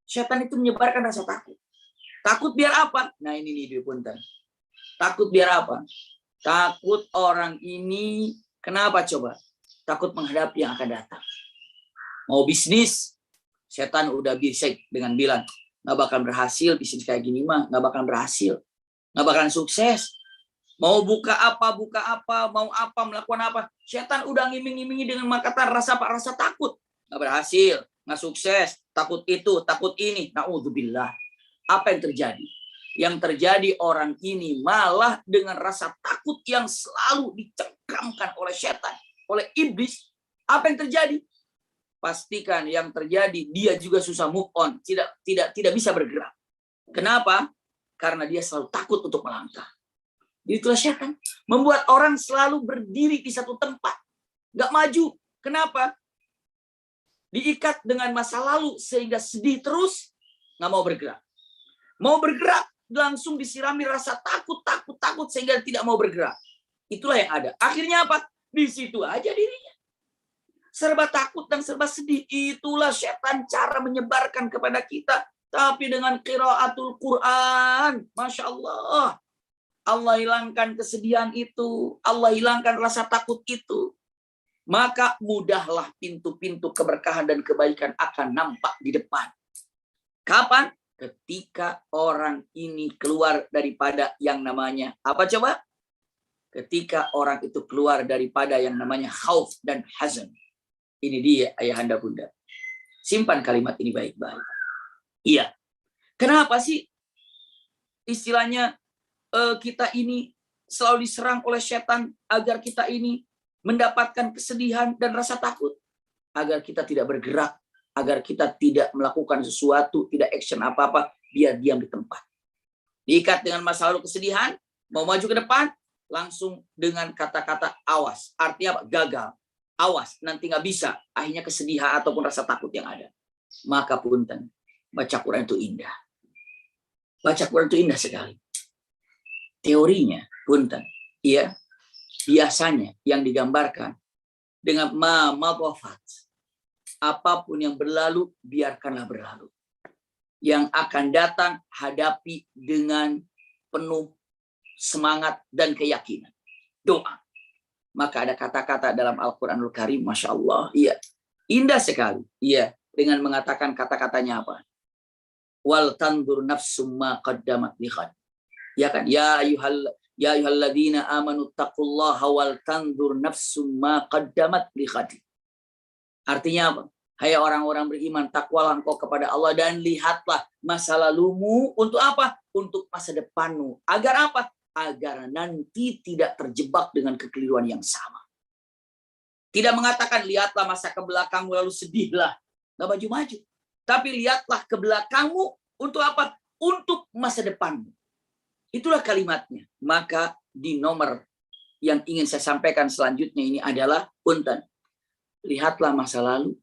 Setan itu menyebarkan rasa takut. Takut biar apa? Nah ini nih dia punten. Takut biar apa? Takut orang ini, kenapa coba? Takut menghadapi yang akan datang. Mau bisnis, setan udah bisik dengan bilang, nggak bakal berhasil, bisnis kayak gini mah, nggak bakal berhasil. Nggak bakalan sukses. Mau buka apa, mau apa, melakukan apa. Setan udah ngiming-ngimingi dengan kata rasa takut. Nggak berhasil, nggak sukses, takut itu, takut ini. Na'udzubillah. Apa yang terjadi? Yang terjadi orang ini malah dengan rasa takut yang selalu dicengkramkan oleh setan, oleh iblis. Apa yang terjadi? Pastikan yang terjadi dia juga susah move on, tidak bisa bergerak. Kenapa? Karena dia selalu takut untuk melangkah. Itulah setan membuat orang selalu berdiri di satu tempat, nggak maju. Kenapa? Diikat dengan masa lalu sehingga sedih terus, nggak mau bergerak. Mau bergerak langsung disirami rasa takut sehingga tidak mau bergerak. Itulah yang ada. Akhirnya apa? Di situ aja dirinya. Serba takut dan serba sedih. Itulah setan cara menyebarkan kepada kita. Tapi dengan qiraatul Quran, Masya Allah. Allah hilangkan kesedihan itu. Allah hilangkan rasa takut itu. Maka mudahlah pintu-pintu keberkahan dan kebaikan akan nampak di depan. Kapan? Ketika orang ini keluar daripada yang namanya, apa coba? Ketika orang itu keluar daripada yang namanya khauf dan hazan. Ini dia ayahanda bunda. Simpan kalimat ini baik-baik. Iya. Kenapa sih istilahnya kita ini selalu diserang oleh setan agar kita ini mendapatkan kesedihan dan rasa takut? Agar kita tidak bergerak, agar kita tidak melakukan sesuatu, tidak action apa-apa, biar diam di tempat. Diikat dengan masa lalu kesedihan, mau maju ke depan, langsung dengan kata-kata awas. Artinya apa? Gagal. Awas, nanti nggak bisa. Akhirnya kesedihan ataupun rasa takut yang ada. Maka punten, baca Quran itu indah. Baca Quran itu indah sekali. Teorinya, punten, iya, biasanya yang digambarkan dengan wafat. Apapun yang berlalu, biarkanlah berlalu. Yang akan datang, hadapi dengan penuh semangat dan keyakinan. Doa. Maka ada kata-kata dalam Al-Quranul Karim, Masya Allah, iya, indah sekali. Iya, dengan mengatakan kata-katanya apa? Wal tandur nafsum ma qaddamat lighad. Ya kan? Ya ayyuhalladzina amanu taqullaha wal tandur nafsum ma qaddamat lighad. Artinya apa? Hai orang-orang beriman, takwalah engkau kepada Allah dan lihatlah masa lalumu untuk apa? Untuk masa depanmu. Agar apa? Agar nanti tidak terjebak dengan kekeliruan yang sama. Tidak mengatakan lihatlah masa ke belakangmu lalu sedihlah. Nggak maju-maju. Tapi lihatlah ke belakangmu untuk apa? Untuk masa depanmu. Itulah kalimatnya. Maka di nomor yang ingin saya sampaikan selanjutnya ini adalah punten. Lihatlah masa lalu.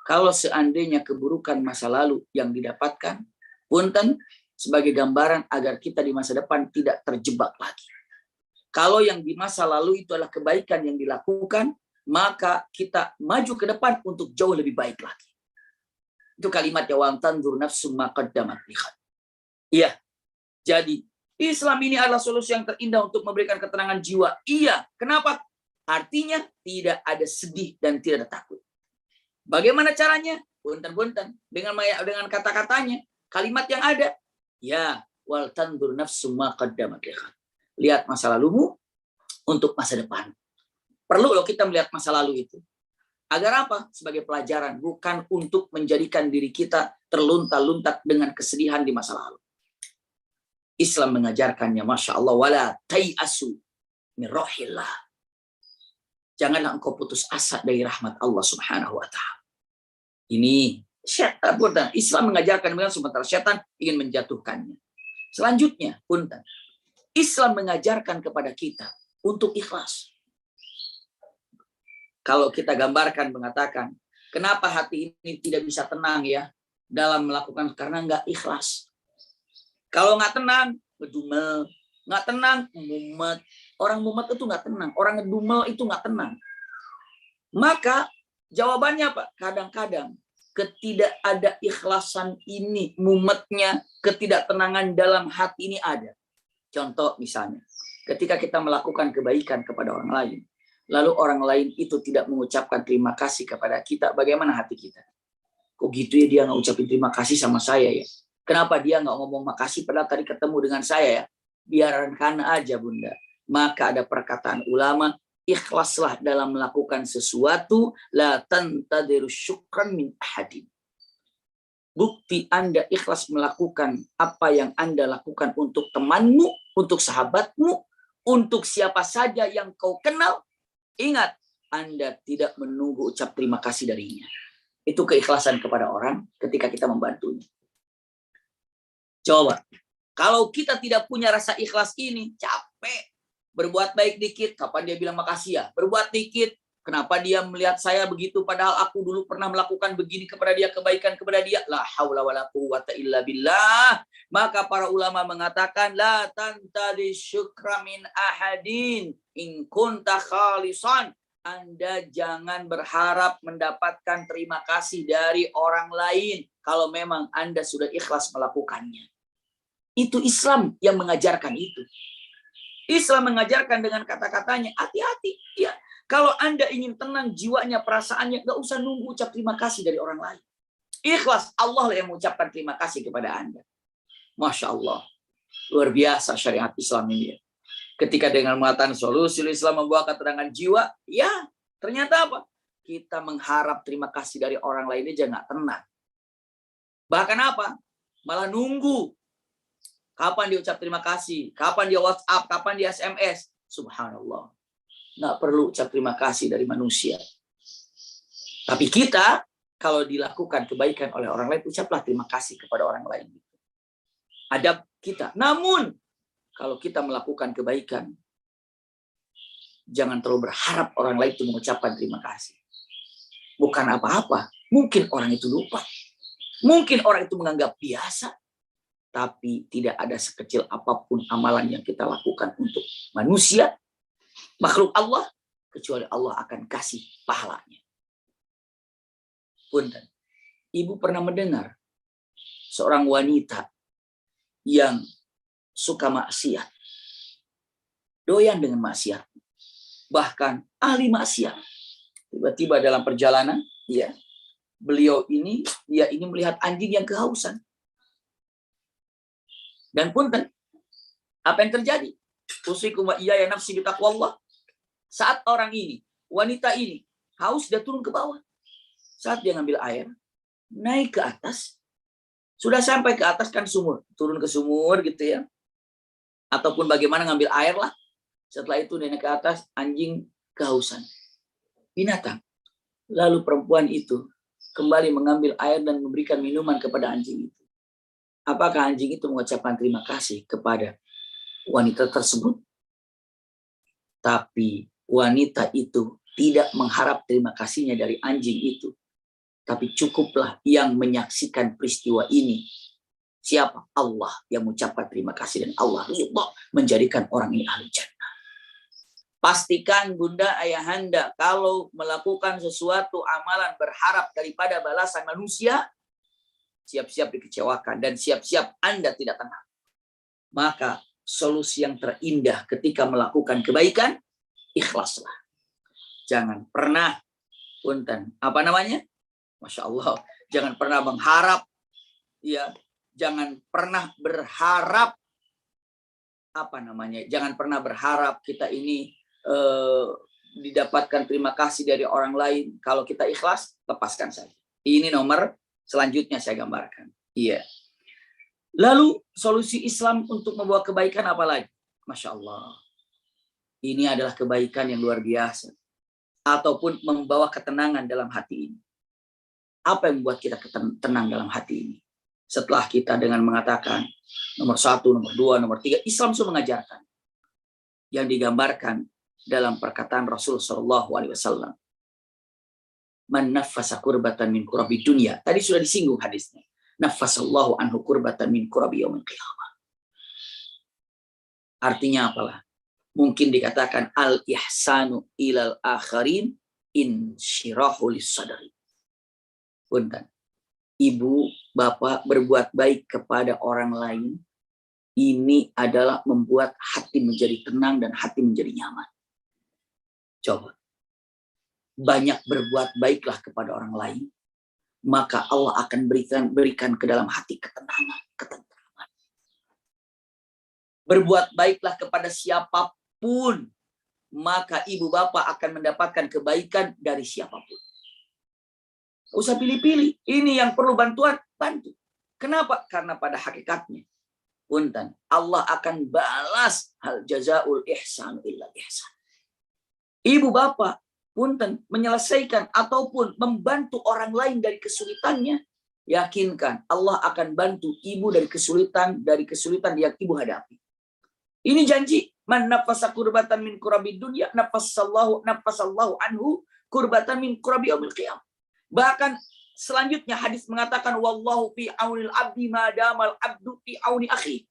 Kalau seandainya keburukan masa lalu yang didapatkan, punten, sebagai gambaran agar kita di masa depan tidak terjebak lagi. Kalau yang di masa lalu itu adalah kebaikan yang dilakukan, maka kita maju ke depan untuk jauh lebih baik lagi. Itu kalimatnya wa tanzur nafsum ma qaddamat lighad. Iya. Jadi Islam ini adalah solusi yang terindah untuk memberikan ketenangan jiwa. Iya. Kenapa? Artinya tidak ada sedih dan tidak ada takut. Bagaimana caranya? Punten-punten. Dengan kata-katanya, kalimat yang ada. Ya, wal tandur nafsum ma qaddamat lighad. Lihat masa lalumu untuk masa depan. Perlu loh kita melihat masa lalu itu. Agar apa? Sebagai pelajaran, bukan untuk menjadikan diri kita terlunta-lunta dengan kesedihan di masa lalu. Islam mengajarkannya, Masya Allah, wala tai'asu min rohillah. Janganlah engkau putus asa dari rahmat Allah Subhanahu wa ta'ala. Ini syaitan, punten. Islam mengajarkan dengan sementara syaitan ingin menjatuhkannya. Selanjutnya, punten. Islam mengajarkan kepada kita untuk ikhlas. Kalau kita gambarkan mengatakan, kenapa hati ini tidak bisa tenang ya dalam melakukan, karena nggak ikhlas. Kalau nggak tenang, ngedumel. Nggak tenang, mumet. Orang mumet itu nggak tenang. Orang ngedumel itu nggak tenang. Maka jawabannya apa? Kadang-kadang ketidakada ikhlasan ini, mumetnya, ketidaktenangan dalam hati ini ada. Contoh misalnya, ketika kita melakukan kebaikan kepada orang lain, lalu orang lain itu tidak mengucapkan terima kasih kepada kita, bagaimana hati kita? Kok gitu ya dia nggak ucapin terima kasih sama saya ya? Kenapa dia nggak ngomong makasih padahal tadi ketemu dengan saya ya? Biarkan aja bunda. Maka ada perkataan ulama, ikhlaslah dalam melakukan sesuatu, la tantadiru syukran min ahadin. Bukti Anda ikhlas melakukan apa yang Anda lakukan untuk temanmu, untuk sahabatmu, untuk siapa saja yang kau kenal. Ingat, Anda tidak menunggu ucap terima kasih darinya. Itu keikhlasan kepada orang ketika kita membantunya. Coba, kalau kita tidak punya rasa ikhlas ini, capek. Berbuat baik dikit, kapan dia bilang makasih ya? Berbuat dikit, kenapa dia melihat saya begitu, padahal aku dulu pernah melakukan begini kepada dia, kebaikan kepada dia. La haula wala quwwata illa billah. Maka para ulama mengatakan, la tantadi syukra min ahadin in kunta khalisan. Anda jangan berharap mendapatkan terima kasih dari orang lain kalau memang Anda sudah ikhlas melakukannya. Itu Islam yang mengajarkan itu. Islam mengajarkan dengan kata-katanya, hati-hati. Ya, kalau Anda ingin tenang jiwanya, perasaannya, nggak usah nunggu ucap terima kasih dari orang lain. Ikhlas, Allah yang mengucapkan terima kasih kepada Anda. Masya Allah. Luar biasa syariat Islam ini. Ketika dengan mengatakan solusi Islam membawa ketenangan jiwa, ya ternyata apa? Kita mengharap terima kasih dari orang lain aja nggak tenang. Bahkan apa? Malah nunggu. Kapan dia ucap terima kasih? Kapan dia WhatsApp? Kapan dia SMS? Subhanallah. Nggak perlu ucap terima kasih dari manusia. Tapi kita, kalau dilakukan kebaikan oleh orang lain, ucaplah terima kasih kepada orang lain. Adab kita. Namun, kalau kita melakukan kebaikan, jangan terlalu berharap orang lain itu mengucapkan terima kasih. Bukan apa-apa. Mungkin orang itu lupa. Mungkin orang itu menganggap biasa. Tapi tidak ada sekecil apapun amalan yang kita lakukan untuk manusia, makhluk Allah, kecuali Allah akan kasih pahalanya. Punten, ibu pernah mendengar seorang wanita yang suka maksiat, doyan dengan maksiat, bahkan ahli maksiat. Tiba-tiba dalam perjalanan, ya, dia ini melihat anjing yang kehausan. Dan punten, apa yang terjadi? Usikum wa iyaya nafsi bitaqwallah. Saat orang ini, wanita ini, haus, dia turun ke bawah. Saat dia ngambil air, naik ke atas, sudah sampai ke atas kan sumur, turun ke sumur gitu ya. Ataupun bagaimana ngambil air lah. Setelah itu dia naik ke atas, anjing kehausan. Binatang. Lalu perempuan itu kembali mengambil air dan memberikan minuman kepada anjing itu. Apakah anjing itu mengucapkan terima kasih kepada wanita tersebut? Tapi wanita itu tidak mengharap terima kasihnya dari anjing itu. Tapi cukuplah yang menyaksikan peristiwa ini. Siapa? Allah yang mengucapkan terima kasih. Dan Allah ridha menjadikan orang ini ahli jannah. Pastikan bunda ayahanda, kalau melakukan sesuatu amalan berharap daripada balasan manusia, siap-siap dikecewakan dan siap-siap Anda tidak tenang. Maka solusi yang terindah ketika melakukan kebaikan, ikhlaslah. Jangan pernah, punten, Masya Allah, jangan pernah mengharap, ya, jangan pernah berharap, jangan pernah berharap kita ini didapatkan terima kasih dari orang lain. Kalau kita ikhlas, lepaskan saja. Ini nomor Selanjutnya saya gambarkan. Iya. Lalu solusi Islam untuk membawa kebaikan apa lagi? Masya Allah. Ini adalah kebaikan yang luar biasa. Ataupun membawa ketenangan dalam hati ini. Apa yang membuat kita tenang dalam hati ini? Setelah kita dengan mengatakan nomor 1, nomor 2, nomor 3, Islam sudah mengajarkan. Yang digambarkan dalam perkataan Rasul SAW. Man nafasa kurbatan min kurabi dunia. Tadi sudah disinggung hadisnya. Nafasallahu anhu kurbatan min kurabi yaumil qiyamah. Artinya apalah? Mungkin dikatakan al-ihsanu ilal akharin insyirahu lis-sadri. Punten. Ibu, bapak berbuat baik kepada orang lain. Ini adalah membuat hati menjadi tenang dan hati menjadi nyaman. Coba. Banyak berbuat baiklah kepada orang lain, maka Allah akan berikan ke dalam hati ketenangan, ketentraman. Berbuat baiklah kepada siapapun, maka ibu bapak akan mendapatkan kebaikan dari siapapun. Gak usah pilih-pilih. Ini yang perlu bantuan, bantu. Kenapa? Karena pada hakikatnya, punten, Allah akan balas hal jazaul ihsan illa ihsan. Ibu bapak, punten, menyelesaikan ataupun membantu orang lain dari kesulitannya, yakinkan Allah akan bantu ibu dari kesulitan yang ibu hadapi. Ini janji, man nafasa kurbatan min kurabi dunya nafasallahu anhu kurbatan min kurabi yaumil qiyamah. Bahkan selanjutnya hadis mengatakan wallahu fi aunil abdi madamal abdu fi auni akhi.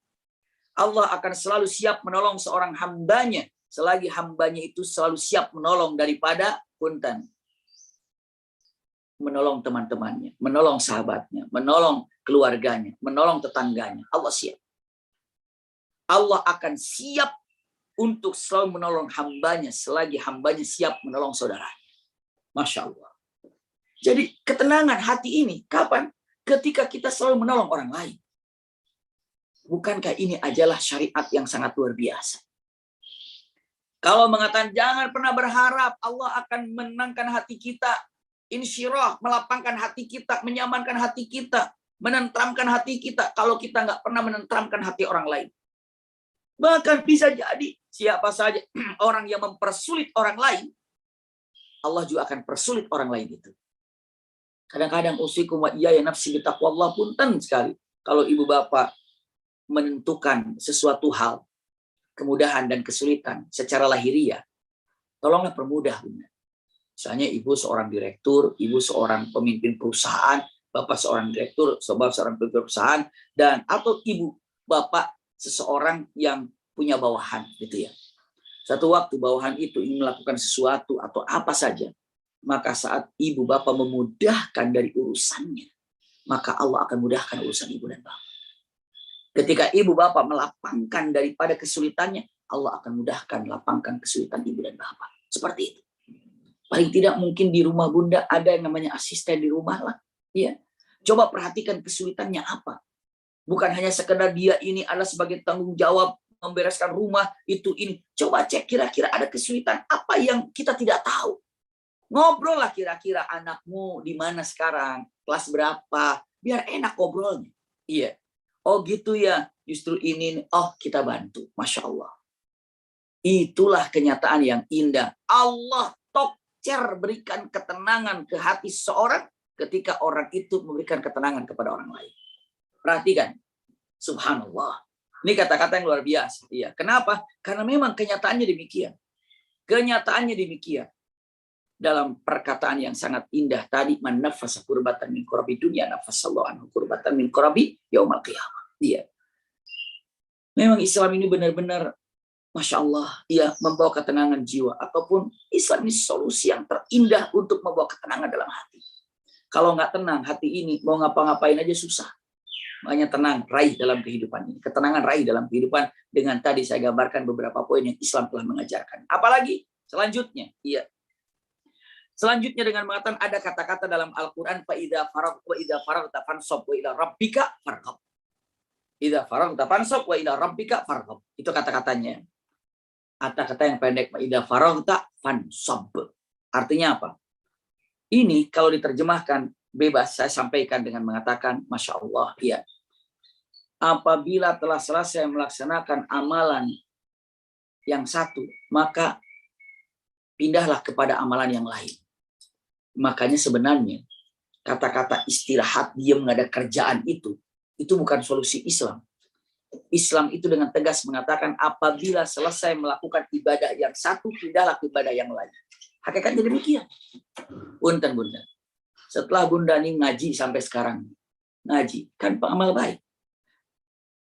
Allah akan selalu siap menolong seorang hambanya selagi hambanya itu selalu siap menolong daripada punten. Menolong teman-temannya, menolong sahabatnya, menolong keluarganya, menolong tetangganya. Allah siap. Allah akan siap untuk selalu menolong hambanya selagi hambanya siap menolong saudaranya. Masya Allah. Jadi ketenangan hati ini kapan? Ketika kita selalu menolong orang lain. Bukankah ini adalah syariat yang sangat luar biasa? Kalau mengatakan jangan pernah berharap Allah akan menenangkan hati kita, insyirah, melapangkan hati kita, menyamankan hati kita, menentramkan hati kita, kalau kita nggak pernah menentramkan hati orang lain. Bahkan bisa jadi siapa saja orang yang mempersulit orang lain, Allah juga akan persulit orang lain itu. Kadang-kadang usikum wa iyaya nafsi bitaqwallah, punten sekali. Kalau ibu bapak menentukan sesuatu hal, kemudahan dan kesulitan secara lahiriah, tolonglah permudah. Misalnya ibu seorang direktur, ibu seorang pemimpin perusahaan, bapak seorang direktur, bapak seorang pemimpin perusahaan, dan atau ibu bapak seseorang yang punya bawahan, gitu ya. Satu waktu bawahan itu ingin melakukan sesuatu atau apa saja, maka saat ibu bapak memudahkan dari urusannya, maka Allah akan mudahkan urusan ibu dan bapak. Ketika ibu bapak melapangkan daripada kesulitannya, Allah akan mudahkan lapangkan kesulitan ibu dan bapak. Seperti itu. Paling tidak mungkin di rumah bunda ada yang namanya asisten di rumah lah. Ya. Coba perhatikan kesulitannya apa. Bukan hanya sekedar dia ini adalah sebagai tanggung jawab membereskan rumah itu ini. Coba cek kira-kira ada kesulitan apa yang kita tidak tahu. Ngobrol lah kira-kira anakmu di mana sekarang, kelas berapa, biar enak ngobrolnya. Iya. Oh gitu ya, justru ini, oh kita bantu. Masya Allah. Itulah kenyataan yang indah. Allah tokcer berikan ketenangan ke hati seorang ketika orang itu memberikan ketenangan kepada orang lain. Perhatikan. Subhanallah. Ini kata-kata yang luar biasa. Iya. Kenapa? Karena memang kenyataannya demikian. Kenyataannya demikian. Dalam perkataan yang sangat indah tadi, man nafasa kurbatan min kurabi dunya nafasallahu anhu kurbatan min kurabi yaumil qiyamah. Iya. Memang Islam ini benar-benar Masya Allah, ia membawa ketenangan jiwa. Ataupun Islam ini solusi yang terindah untuk membawa ketenangan dalam hati. Kalau nggak tenang hati ini, mau ngapa-ngapain aja susah. Makanya tenang, raih dalam kehidupan ini. Ketenangan raih dalam kehidupan dengan tadi saya gambarkan beberapa poin yang Islam telah mengajarkan. Apalagi selanjutnya, iya. Selanjutnya dengan mengatakan ada kata-kata dalam Al-Quran, فَإِذَا فَرَغْتَ فَانْصَبْ وَإِلَى رَبِّكَ فَارْغَبْ. إِذَا فَرَغْتَ فَانْصَبْ وَإِلَى رَبِّكَ فَارْغَبْ. Itu kata-katanya. Kata-kata yang pendek, إِذَا فَرَغْتَ فَانْصَبْ. Artinya apa? Ini kalau diterjemahkan, bebas. Saya sampaikan dengan mengatakan, Masya Allah, ya. Apabila telah selesai melaksanakan amalan yang satu, maka pindahlah kepada amalan yang lain. Makanya sebenarnya kata-kata istirahat, diam, nggak ada kerjaan itu bukan solusi Islam. Islam itu dengan tegas mengatakan apabila selesai melakukan ibadah yang satu, pindahlah ke ibadah yang lain. Hakikatnya demikian. Punten Bunda. Setelah Bunda ini ngaji sampai sekarang, ngaji kan amal baik.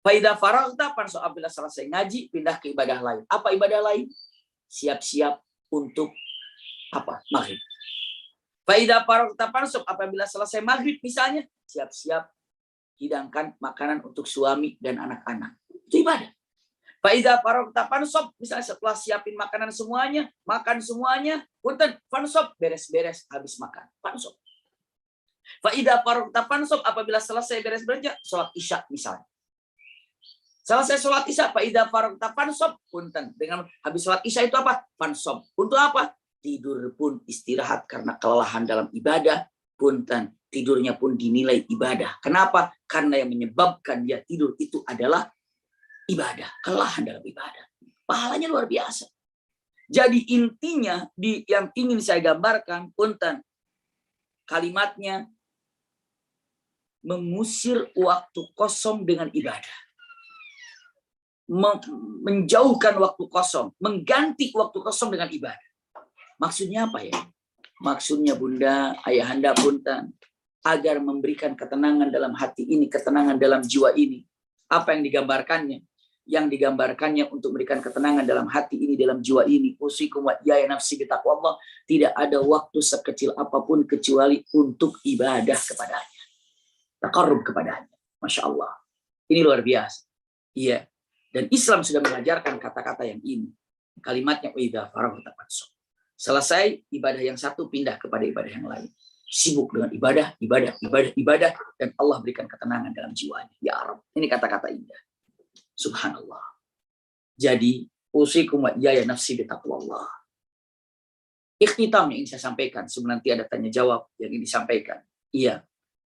Faidah faragta pansop, apabila selesai ngaji, pindah ke ibadah lain. Apa ibadah lain? Siap-siap untuk apa? Maghrib. Faidah faragta pansop, apabila selesai maghrib misalnya, siap-siap hidangkan makanan untuk suami dan anak-anak. Itu ibadah. Faidah faragta pansop, misalnya setelah siapin makanan semuanya, makan semuanya, punten pansop, beres-beres habis makan. Pansop. Faidah faragta pansop, apabila selesai beres-beresnya, sholat isya misalnya. Selesai sholat isya, faidah faragta pansop, punten. Dengan habis sholat isya itu apa? Pansop. Untuk apa? Tidur pun istirahat karena kelelahan dalam ibadah, punten. Tidurnya pun dinilai ibadah. Kenapa? Karena yang menyebabkan dia tidur itu adalah ibadah. Kelelahan dalam ibadah. Pahalanya luar biasa. Jadi intinya yang ingin saya gambarkan, punten, kalimatnya mengusir waktu kosong dengan ibadah. Menjauhkan waktu kosong, mengganti waktu kosong dengan ibadah. Maksudnya apa ya? Maksudnya Bunda, Ayahanda, punten, agar memberikan ketenangan dalam hati ini, ketenangan dalam jiwa ini. Apa yang digambarkannya? Yang digambarkannya untuk memberikan ketenangan dalam hati ini, dalam jiwa ini. Usikum wa iyaya nafsi bitaqwallah. Tidak ada waktu sekecil apapun kecuali untuk ibadah kepadanya. Taqarrub kepadanya. Masya Allah. Ini luar biasa. Iya. Dan Islam sudah mengajarkan kata-kata yang ini. Kalimatnya idza faragta fansab. Selesai ibadah yang satu, pindah kepada ibadah yang lain. Sibuk dengan ibadah, dan Allah berikan ketenangan dalam jiwanya. Ya Rabb. Ini kata-kata indah. Subhanallah. Jadi, usikum wa iyaya nafsi bitaqwallah. Ikhtitam yang ingin saya sampaikan, sebelum nanti ada tanya jawab yang ingin disampaikan. Iya.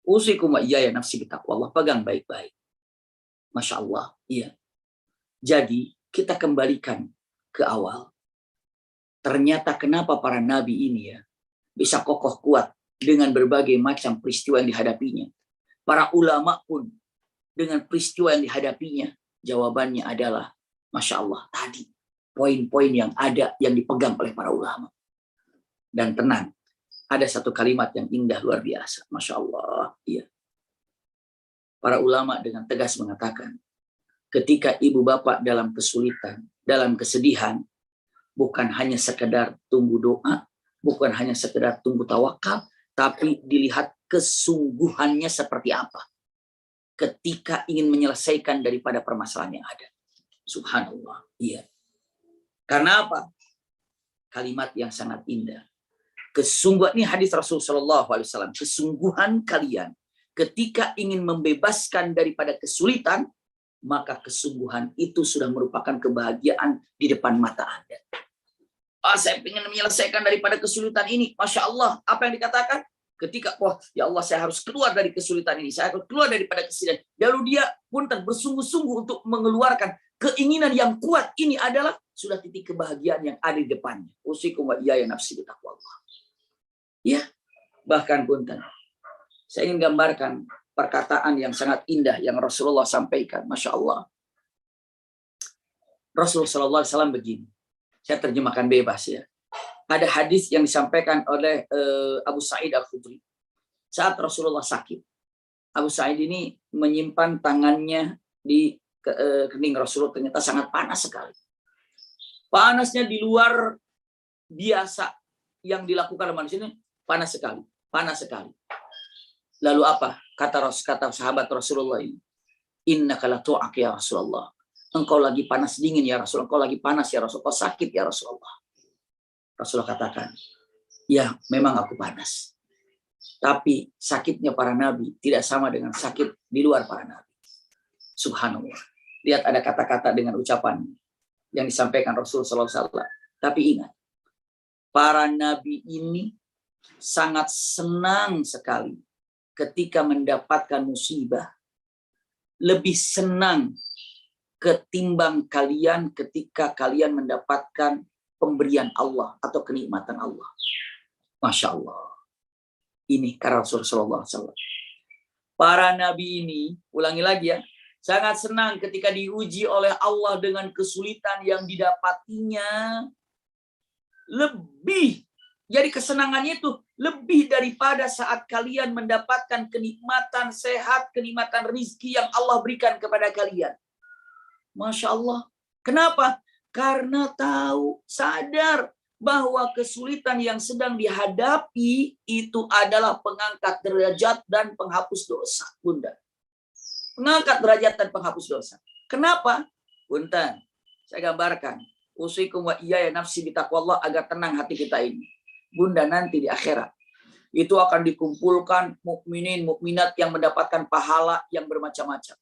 Usikum wa iyaya nafsi bitaqwallah. Pegang baik-baik. Masya Allah. Iya. Jadi kita kembalikan ke awal. Ternyata kenapa para nabi ini ya bisa kokoh kuat dengan berbagai macam peristiwa yang dihadapinya. Para ulama pun dengan peristiwa yang dihadapinya. Jawabannya adalah Masya Allah tadi. Poin-poin yang ada yang dipegang oleh para ulama. Dan tenang. Ada satu kalimat yang indah luar biasa. Masya Allah. Iya. Para ulama dengan tegas mengatakan. Ketika ibu bapak dalam kesulitan, dalam kesedihan, bukan hanya sekedar tunggu doa, bukan hanya sekedar tunggu tawakal, tapi dilihat kesungguhannya seperti apa. Ketika ingin menyelesaikan daripada permasalahan yang ada. Subhanallah. Iya. Karena apa? Kalimat yang sangat indah. Kesungguhan, ini hadis Rasulullah SAW. Kesungguhan kalian ketika ingin membebaskan daripada kesulitan, maka kesungguhan itu sudah merupakan kebahagiaan di depan mata Anda. Saya ingin menyelesaikan daripada kesulitan ini. Masya Allah, apa yang dikatakan? Ketika, ya Allah, saya harus keluar dari kesulitan ini. Saya harus keluar daripada kesedihan. Lalu dia pun bersungguh-sungguh untuk mengeluarkan keinginan yang kuat. Ini adalah sudah titik kebahagiaan yang ada di depannya. Usikum wa iyaya nafsi bitaqwallah. Ya, bahkan punten. Saya ingin gambarkan perkataan yang sangat indah yang Rasulullah sampaikan. Masya Allah. Rasulullah SAW begini. Saya terjemahkan bebas ya. Ada hadis yang disampaikan oleh Abu Sa'id Al-Khudri. Saat Rasulullah sakit. Abu Sa'id ini menyimpan tangannya di kening Rasulullah. Ternyata sangat panas sekali. Panasnya di luar biasa yang dilakukan oleh manusia ini. Panas sekali. Panas sekali. Lalu apa? Kata sahabat Rasulullah ini. Innaka la tu'ak ya Rasulullah. Engkau lagi panas dingin ya Rasulullah. Engkau lagi panas ya Rasulullah. Engkau sakit ya Rasulullah. Rasulullah katakan, ya memang aku panas. Tapi sakitnya para nabi tidak sama dengan sakit di luar para nabi. Subhanallah. Lihat ada kata-kata dengan ucapan yang disampaikan Rasulullah SAW. Tapi ingat, para nabi ini sangat senang sekali ketika mendapatkan musibah lebih senang ketimbang kalian ketika kalian mendapatkan pemberian Allah atau kenikmatan Allah. Masya Allah. Ini karena Rasulullah SAW. Para nabi ini, ulangi lagi ya, sangat senang ketika diuji oleh Allah dengan kesulitan yang didapatinya. Lebih, jadi kesenangannya itu lebih daripada saat kalian mendapatkan kenikmatan sehat, kenikmatan rizki yang Allah berikan kepada kalian. Masya Allah. Kenapa? Karena tahu, sadar bahwa kesulitan yang sedang dihadapi itu adalah pengangkat derajat dan penghapus dosa, Bunda. Mengangkat derajat dan penghapus dosa. Kenapa? Punten, saya gambarkan. Usikum wa iyaya nafsi bitaqwallah, agar tenang hati kita ini. Bunda, nanti di akhirat itu akan dikumpulkan mukminin, mukminat yang mendapatkan pahala yang bermacam-macam.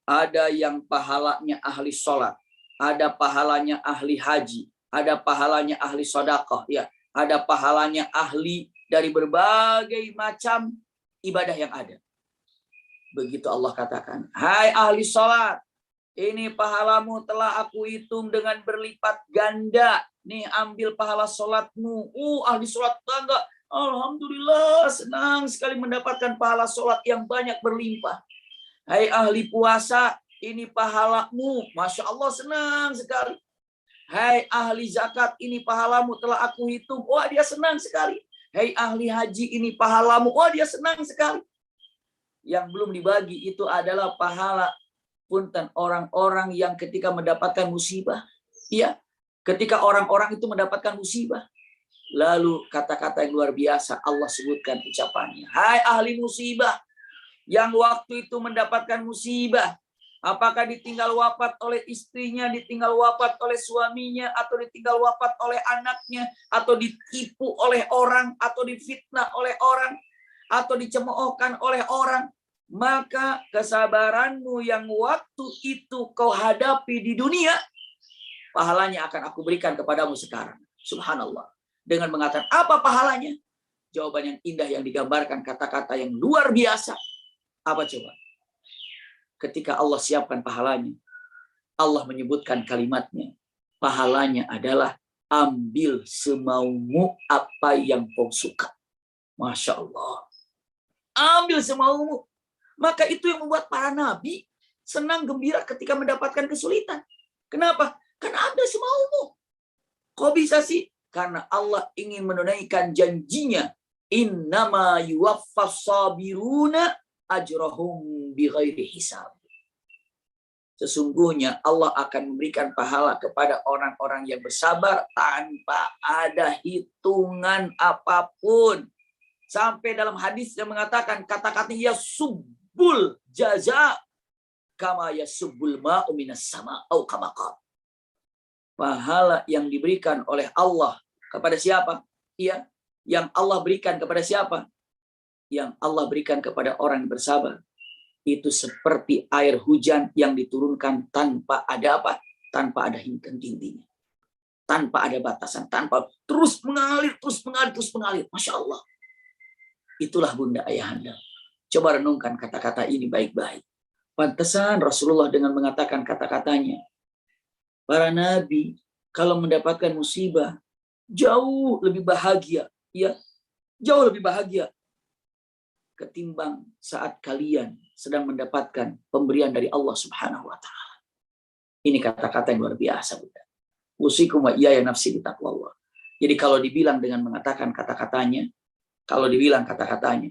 Ada yang pahalanya ahli sholat, ada pahalanya ahli haji, ada pahalanya ahli sedekah, ya, ada pahalanya ahli dari berbagai macam ibadah yang ada. Begitu Allah katakan, hai ahli sholat, ini pahalamu telah aku hitung dengan berlipat ganda. Nih ambil pahala sholatmu. Ahli sholat tangga, alhamdulillah senang sekali mendapatkan pahala sholat yang banyak berlimpah. Hai ahli puasa, ini pahalamu. Masya Allah senang sekali. Hai ahli zakat, ini pahalamu telah aku hitung. Wah, dia senang sekali. Hai ahli haji, ini pahalamu. Wah, dia senang sekali. Yang belum dibagi itu adalah pahala punten orang-orang yang ketika mendapatkan musibah. Ya, ketika orang-orang itu mendapatkan musibah. Lalu kata-kata yang luar biasa Allah sebutkan ucapannya. Hai ahli musibah, yang waktu itu mendapatkan musibah, apakah ditinggal wafat oleh istrinya, ditinggal wafat oleh suaminya, atau ditinggal wafat oleh anaknya, atau ditipu oleh orang, atau difitnah oleh orang, atau dicemoohkan oleh orang, maka kesabaranmu yang waktu itu kau hadapi di dunia, pahalanya akan aku berikan kepadamu sekarang. Subhanallah. Dengan mengatakan apa pahalanya? Jawaban yang indah yang digambarkan, kata-kata yang luar biasa. Apa coba? Ketika Allah siapkan pahalanya, Allah menyebutkan kalimatnya. Pahalanya adalah ambil semaumu apa yang kau suka. Masya Allah. Ambil semaumu. Maka itu yang membuat para nabi senang gembira ketika mendapatkan kesulitan. Kenapa? Karena ambil semaumu. Kok bisa sih? Karena Allah ingin menunaikan janjinya. Innama yuwaffas sabiruna ajrahum bighairi hisab. Sesungguhnya Allah akan memberikan pahala kepada orang-orang yang bersabar tanpa ada hitungan apapun. Sampai dalam hadis yang mengatakan kata-kata ya subbul jaza kama ya subbul ma'u minas sama au kama qala. Pahala yang diberikan oleh Allah kepada siapa? Iya, yang Allah berikan kepada siapa? Yang Allah berikan kepada orang yang bersabar itu seperti air hujan yang diturunkan tanpa ada apa? Tanpa ada henti-hentinya. Tanpa ada batasan, tanpa terus mengalir, terus mengalir, terus mengalir. Masya Allah. Itulah Bunda Ayahanda. Coba renungkan kata-kata ini baik-baik. Pantesan Rasulullah dengan mengatakan kata-katanya, para nabi kalau mendapatkan musibah jauh lebih bahagia, ya, jauh lebih bahagia ketimbang saat kalian sedang mendapatkan pemberian dari Allah Subhanahu wa taala. Ini kata-kata yang luar biasa, Bunda. Usikum wa iyaya nafsi bitaqwallah. Jadi kalau dibilang dengan mengatakan kata-katanya, kalau dibilang kata-katanya,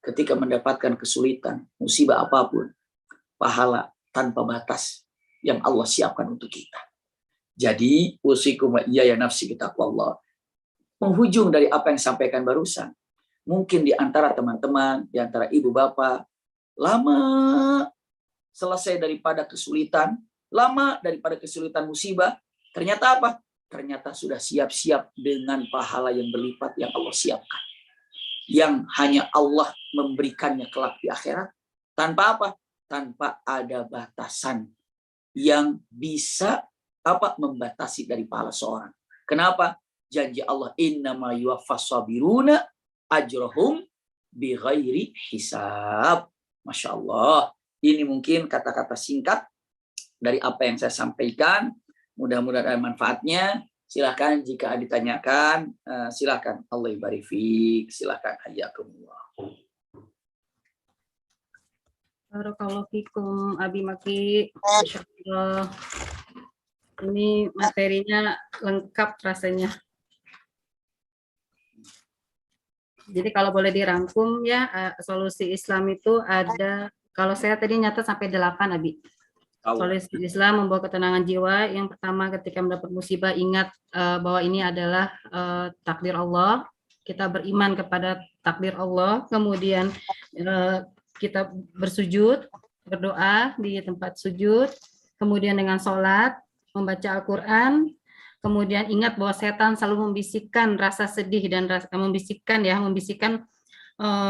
ketika mendapatkan kesulitan, musibah apapun, pahala tanpa batas yang Allah siapkan untuk kita. Jadi usikum wa iyaya nafsi bitaqwallah. Penghujung dari apa yang disampaikan barusan. Mungkin di antara teman-teman, di antara ibu bapak, lama selesai daripada kesulitan, lama daripada kesulitan musibah, ternyata apa? Ternyata sudah siap-siap dengan pahala yang berlipat yang Allah siapkan. Yang hanya Allah memberikannya kelak di akhirat. Tanpa apa? Tanpa ada batasan yang bisa apa membatasi dari pahala seorang. Kenapa? Janji Allah innama yuwaffas sabiruna ajrahum bighairi hisab. Masya Allah. Ini mungkin kata-kata singkat dari apa yang saya sampaikan. Mudah-mudahan ada manfaatnya. Silakan jika ditanyakan, silakan. Allah ibarik fiik. Silakan, hayakumullah. Barakallahu fikum Abi Maki. Masya Allah. Ini materinya lengkap rasanya. Jadi kalau boleh dirangkum ya, solusi Islam itu ada, kalau saya tadi nyata sampai 8, Abi. Solusi Islam membawa ketenangan jiwa. Yang pertama, ketika mendapat musibah, ingat bahwa ini adalah takdir Allah. Kita beriman kepada takdir Allah. Kemudian kita bersujud, berdoa di tempat sujud. Kemudian dengan sholat, membaca Al-Quran. Kemudian ingat bahwa setan selalu membisikkan rasa sedih dan membisikkan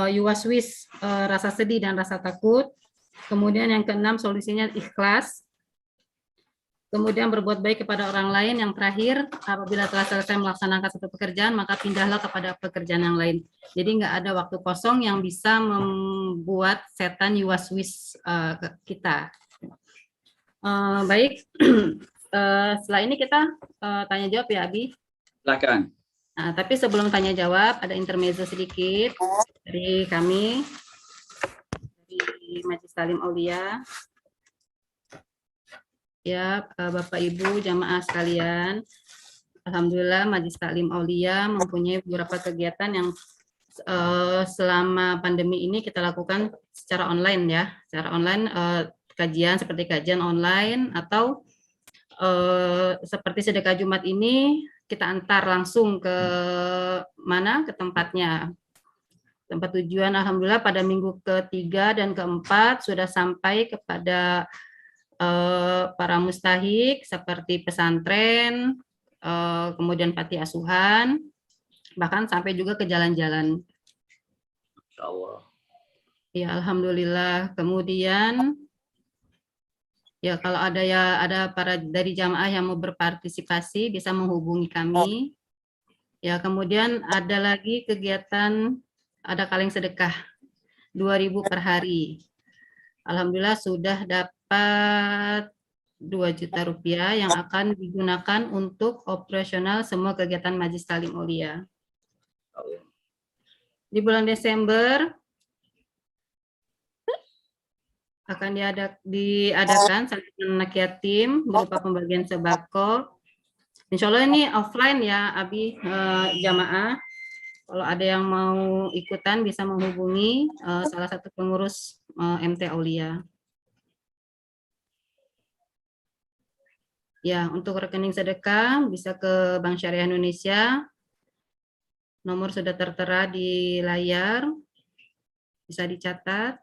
yuwaswis, rasa sedih dan rasa takut. Kemudian yang keenam, solusinya ikhlas. Kemudian berbuat baik kepada orang lain. Yang terakhir, apabila telah selesai melaksanakan satu pekerjaan, maka pindahlah kepada pekerjaan yang lain. Jadi nggak ada waktu kosong yang bisa membuat setan yuwaswis kita. Baik, setelah ini kita tanya jawab ya, Abi. Silakan. Nah, tapi sebelum tanya jawab, ada intermezzo sedikit dari kami, dari Majelis Taklim Aulia. Ya, Bapak Ibu jamaah sekalian, alhamdulillah Majelis Taklim Aulia mempunyai beberapa kegiatan yang selama pandemi ini kita lakukan secara online ya, secara online, kajian seperti kajian online atau seperti sedekah Jumat ini kita antar langsung ke mana, ke tempatnya, tempat tujuan. Alhamdulillah pada minggu ketiga dan keempat sudah sampai kepada para mustahik seperti pesantren, kemudian panti asuhan, bahkan sampai juga ke jalan-jalan. Insyaallah. Ya, alhamdulillah. Kemudian ya kalau ada para dari jamaah yang mau berpartisipasi bisa menghubungi kami. Ya, kemudian ada lagi kegiatan, ada kaleng sedekah 2.000 per hari. Alhamdulillah sudah dapat 2 juta rupiah yang akan digunakan untuk operasional semua kegiatan Majelis Taklim Aulia. Di bulan Desember akan diadakan santunan anak yatim berupa pembagian sembako. Insya Allah ini offline ya, Abi, jamaah. Kalau ada yang mau ikutan bisa menghubungi salah satu pengurus MT Aulia. Ya, untuk rekening sedekah bisa ke Bank Syariah Indonesia. Nomor sudah tertera di layar, bisa dicatat.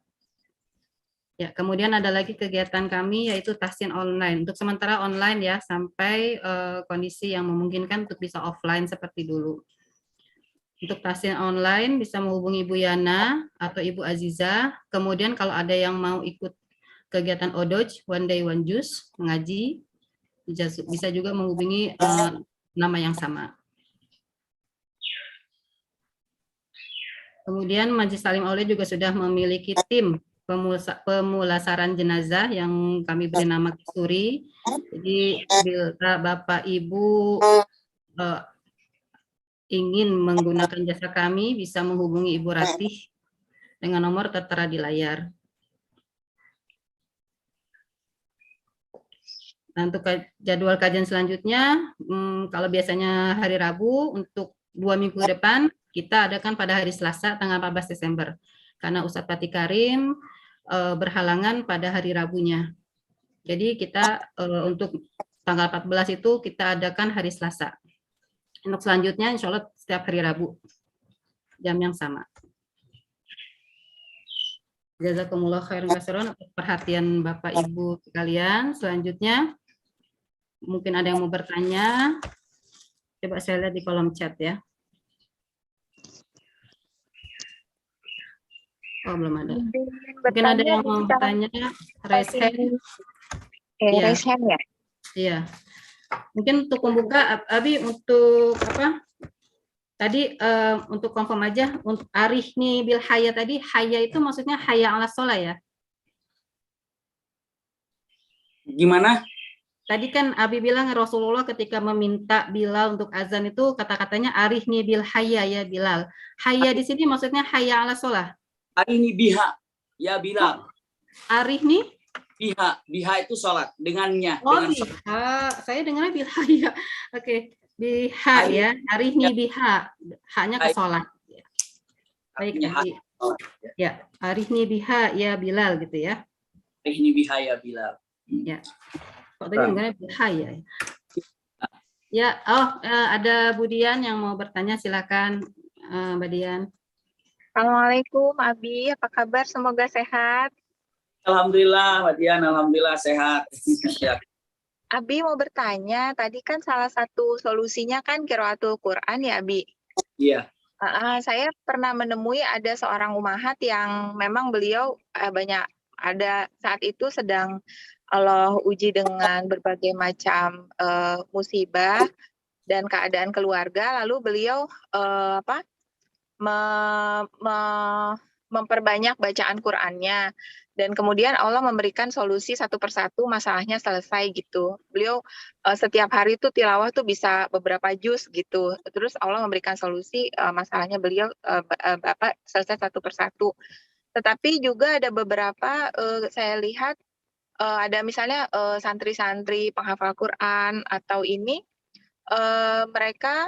Ya, kemudian ada lagi kegiatan kami yaitu tahsin online. Untuk sementara online ya, sampai kondisi yang memungkinkan untuk bisa offline seperti dulu. Untuk tahsin online bisa menghubungi Ibu Yana atau Ibu Aziza. Kemudian kalau ada yang mau ikut kegiatan ODOJ, One Day One Juice, mengaji, bisa juga menghubungi nama yang sama. Kemudian Majelis Taklim Aulia juga sudah memiliki tim pemulasaran jenazah yang kami beri nama Kisturi. Jadi bila Bapak Ibu ingin menggunakan jasa kami bisa menghubungi Ibu Ratih dengan nomor tertera di layar. Nah, untuk jadwal kajian selanjutnya, kalau biasanya hari Rabu, untuk 2 minggu ke depan, kita adakan pada hari Selasa tanggal 14 Desember. Karena Ustadz Fatih Karim berhalangan pada hari Rabunya. Jadi kita untuk tanggal 14 itu kita adakan hari Selasa. Untuk selanjutnya insya Allah setiap hari Rabu, jam yang sama. Jazakumullah khairan katsiran atas perhatian Bapak Ibu sekalian. Selanjutnya, mungkin ada yang mau bertanya. Coba saya lihat di kolom chat ya. Oh, belum ada. Mungkin ada yang mau bertanya. Raise hand. Raise hand ya? Iya. Mungkin untuk pembuka, Abi, untuk apa? Tadi untuk confirm aja, untuk arihni bil haya tadi, haya itu maksudnya haya ala sholat ya? Gimana? Tadi kan Abi bilang Rasulullah ketika meminta Bilal untuk azan itu kata-katanya arihni bil haya ya Bilal. Haya di sini maksudnya haya ala sholat. Ini biha, ya Bilal. Arihni? Biha itu sholat dengannya. Oh, Dengan sholat. biha. Saya dengarnya bil haya. Oke, biha ya. Arihni biha. Haknya ke sholat. Baik, Artinya Abi. Ya, arihni biha ya Bilal gitu ya. Ini biha ya Bilal. Ya. Kok tadi dengarnya biha ya? Ya, ada Budian yang mau bertanya, silakan Mbak Dian. Assalamualaikum, Abi. Apa kabar? Semoga sehat. Alhamdulillah, Mbak Dian. Alhamdulillah sehat. Abi mau bertanya, tadi kan salah satu solusinya kan qiraatul Quran ya, Abi? Iya. Saya pernah menemui ada seorang umahat yang memang beliau ada saat itu sedang Allah uji dengan berbagai macam musibah dan keadaan keluarga, lalu beliau memperbanyak bacaan Qur'annya, dan kemudian Allah memberikan solusi satu persatu, masalahnya selesai gitu. Beliau setiap hari tuh tilawah tuh bisa beberapa juz gitu. Terus Allah memberikan solusi, masalahnya beliau selesai satu persatu. Tetapi juga ada beberapa saya lihat ada misalnya santri-santri penghafal Quran atau ini mereka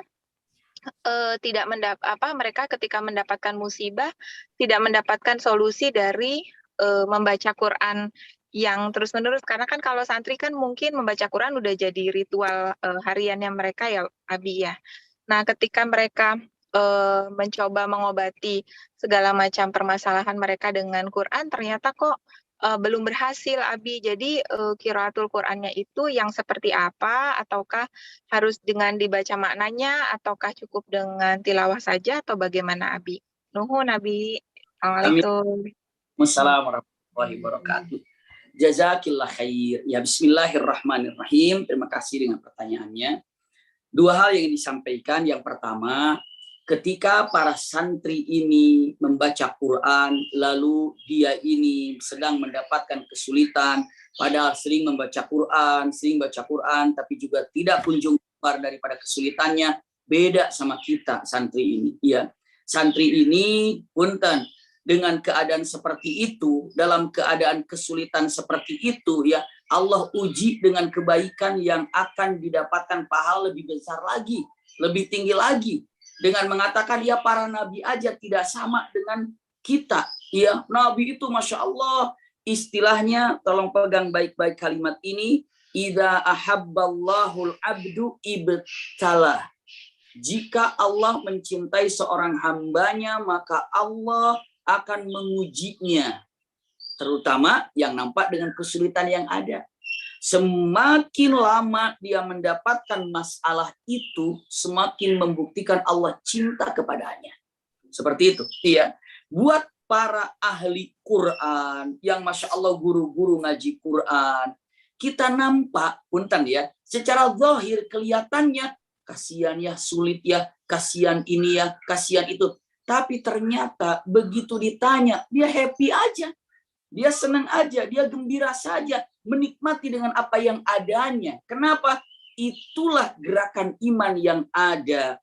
mereka ketika mendapatkan musibah tidak mendapatkan solusi dari membaca Quran yang terus-menerus, karena kan kalau santri kan mungkin membaca Quran udah jadi ritual hariannya mereka ya, Abi ya. Nah, ketika mereka mencoba mengobati segala macam permasalahan mereka dengan Quran, ternyata kok belum berhasil, Abi. Jadi qiraatul Qur'annya itu yang seperti apa? Ataukah harus dengan dibaca maknanya? Ataukah cukup dengan tilawah saja? Atau bagaimana, Abi? Nuhun, Abi. Assalamualaikum. Wassalamualaikum warahmatullahi wabarakatuh. Jazakillah khair. Ya bismillahirrahmanirrahim. Terima kasih dengan pertanyaannya. Dua hal yang disampaikan. Yang pertama, ketika para santri ini membaca Quran, lalu dia ini sedang mendapatkan kesulitan, padahal sering membaca Quran, tapi juga tidak kunjung keluar daripada kesulitannya, beda sama kita santri ini. Ya, santri ini punten dengan keadaan seperti itu, dalam keadaan kesulitan seperti itu, ya Allah uji dengan kebaikan yang akan didapatkan pahala lebih besar lagi, lebih tinggi lagi. Dengan mengatakan ya para nabi aja tidak sama dengan kita, ya nabi itu masya Allah, istilahnya tolong pegang baik-baik kalimat ini, idza ahabballahul abdu ibtalah. Jika Allah mencintai seorang hambanya, maka Allah akan mengujinya, terutama yang nampak dengan kesulitan yang ada. Semakin lama dia mendapatkan masalah itu, semakin membuktikan Allah cinta kepadanya. Seperti itu. Iya. Buat para ahli Quran, yang masya Allah guru-guru ngaji Quran, kita nampak, punten ya, secara zahir kelihatannya, kasihan ya, sulit ya, kasihan ini ya, kasihan itu. Tapi ternyata begitu ditanya, dia happy aja. Dia senang aja, dia gembira saja, menikmati dengan apa yang adanya. Kenapa? Itulah gerakan iman yang ada.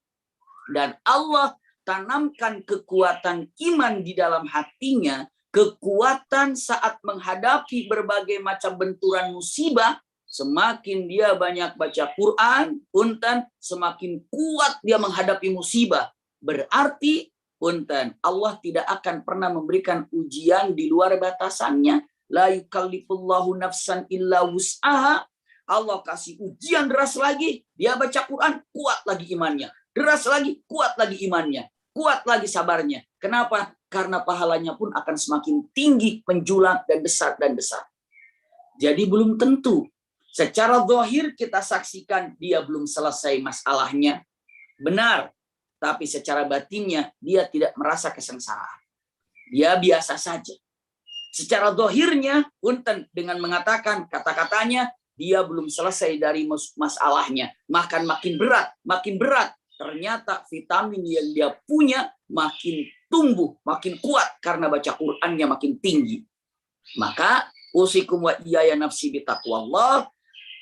Dan Allah tanamkan kekuatan iman di dalam hatinya, kekuatan saat menghadapi berbagai macam benturan musibah. Semakin dia banyak baca Quran, punten, semakin kuat dia menghadapi musibah. Berarti punten, Allah tidak akan pernah memberikan ujian di luar batasannya. La yukallifullahu nafsan illa wus'aha. Allah kasih ujian deras lagi, dia baca Quran, kuat lagi imannya. Deras lagi, kuat lagi imannya. Kuat lagi sabarnya. Kenapa? Karena pahalanya pun akan semakin tinggi, menjulang dan besar dan besar. Jadi belum tentu. Secara zahir kita saksikan dia belum selesai masalahnya. Benar. Tapi secara batinnya dia tidak merasa kesengsaraan. Dia biasa saja. Secara zahirnya punten dengan mengatakan kata-katanya dia belum selesai dari masalahnya. Makin berat, makin berat. ternyata vitamin yang dia punya makin tumbuh, makin kuat karena baca Qur'annya makin tinggi. Maka usikum wa iyaya nafsi bitaqwallah,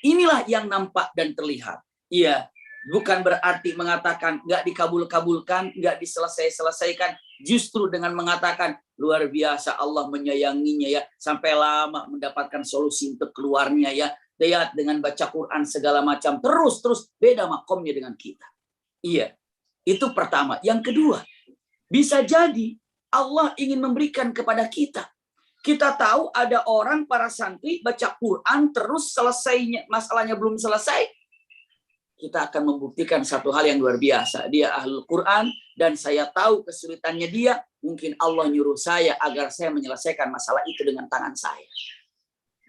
inilah yang nampak dan terlihat. Iya, bukan berarti mengatakan nggak dikabul-kabulkan, nggak diselesaikan. Justru dengan mengatakan luar biasa Allah menyayanginya ya, sampai lama mendapatkan solusi untuk keluarnya ya. Lihat dengan baca Quran segala macam, terus beda makomnya dengan kita. Iya, itu pertama. Yang kedua, bisa jadi Allah ingin memberikan kepada kita. Kita tahu ada orang, para santri baca Quran terus selesainya, masalahnya belum selesai. Kita akan membuktikan satu hal yang luar biasa. Dia ahlul Quran dan saya tahu kesulitannya dia. Mungkin Allah nyuruh saya agar saya menyelesaikan masalah itu dengan tangan saya.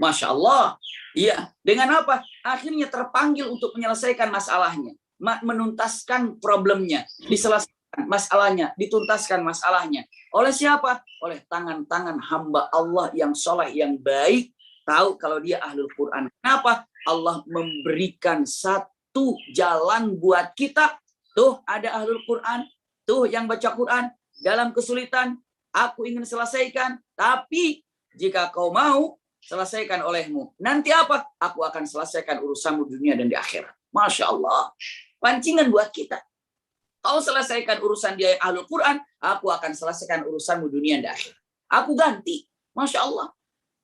Masya Allah. Iya. Dengan apa? Akhirnya terpanggil untuk menyelesaikan masalahnya. Menuntaskan problemnya. Diselesaikan masalahnya. Dituntaskan masalahnya. Oleh siapa? Oleh tangan-tangan hamba Allah yang soleh, yang baik. Tahu kalau dia ahlul Quran. Kenapa? Allah memberikan satu jalan buat kita. Tuh ada ahlul Quran. Tuh yang baca Quran. Dalam kesulitan, aku ingin selesaikan. Tapi jika kau mau, selesaikan olehmu. Nanti apa? Aku akan selesaikan urusanmu dunia dan di akhirat. Masya Allah. Pancingan buat kita. Kau selesaikan urusan dia yang ahlul Quran, aku akan selesaikan urusanmu dunia dan di akhirat. Aku ganti. Masya Allah.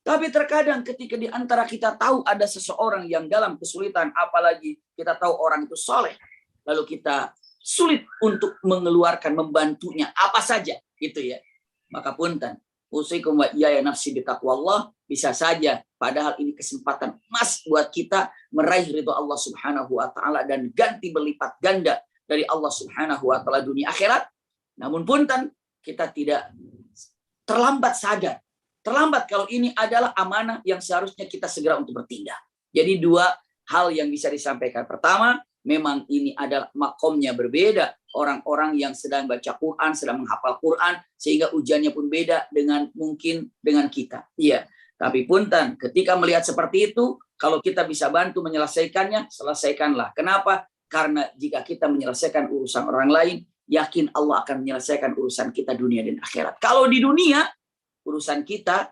Tapi terkadang ketika di antara kita tahu ada seseorang yang dalam kesulitan, apalagi kita tahu orang itu soleh, lalu kita sulit untuk mengeluarkan, membantunya, apa saja. Gitu ya. Maka punten. Usikum wa iyaya nafsi bitaqwallah, bisa saja padahal ini kesempatan emas buat kita meraih ridho Allah Subhanahu wa taala dan ganti berlipat ganda dari Allah Subhanahu wa taala dunia akhirat. Namun punten, kita tidak terlambat sadar. Terlambat kalau ini adalah amanah yang seharusnya kita segera untuk bertindak. Jadi dua hal yang bisa disampaikan. Pertama, memang ini adalah makomnya berbeda. Orang-orang yang sedang baca Quran, sedang menghafal Quran, sehingga ujiannya pun beda dengan mungkin dengan kita. Iya, tapi punten, ketika melihat seperti itu, kalau kita bisa bantu menyelesaikannya, selesaikanlah. Kenapa? Karena jika kita menyelesaikan urusan orang lain, yakin Allah akan menyelesaikan urusan kita dunia dan akhirat. Kalau di dunia, urusan kita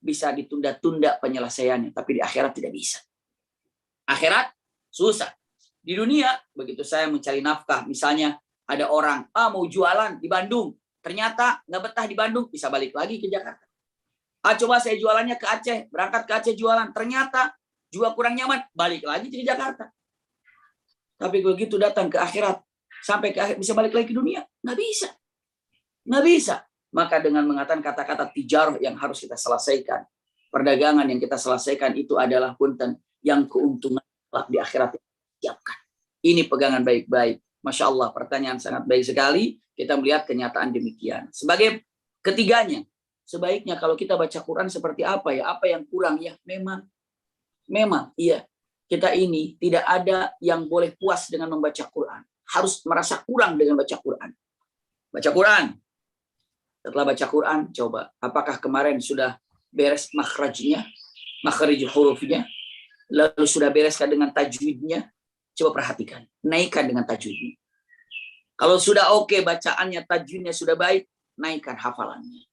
bisa ditunda-tunda penyelesaiannya, tapi di akhirat tidak bisa. Akhirat susah. Di dunia, begitu saya mencari nafkah, misalnya ada orang, mau jualan di Bandung, ternyata nggak betah di Bandung, bisa balik lagi ke Jakarta. Coba saya jualannya ke Aceh, berangkat ke Aceh jualan, ternyata juga kurang nyaman, balik lagi ke Jakarta. Tapi begitu datang ke akhirat, sampai ke akhir, bisa balik lagi ke dunia? Nggak bisa. Nggak bisa. Maka dengan mengatakan kata-kata tijarah yang harus kita selesaikan, perdagangan yang kita selesaikan itu adalah punten yang keuntungan di akhirat siapkan. Ini pegangan baik-baik. Masya Allah, pertanyaan sangat baik sekali. Kita melihat kenyataan demikian. Sebagai ketiganya, sebaiknya kalau kita baca Quran seperti apa ya? Apa yang kurang ya? Memang, iya. Kita ini tidak ada yang boleh puas dengan membaca Quran. Harus merasa kurang dengan baca Quran. Baca Quran. Setelah baca Quran, coba. Apakah kemarin sudah beres makhrajnya? Makhraj hurufnya? Lalu sudah bereskan dengan tajwidnya? Coba perhatikan. Naikkan dengan tajwidnya. Kalau sudah oke bacaannya, tajwidnya sudah baik, naikkan hafalannya.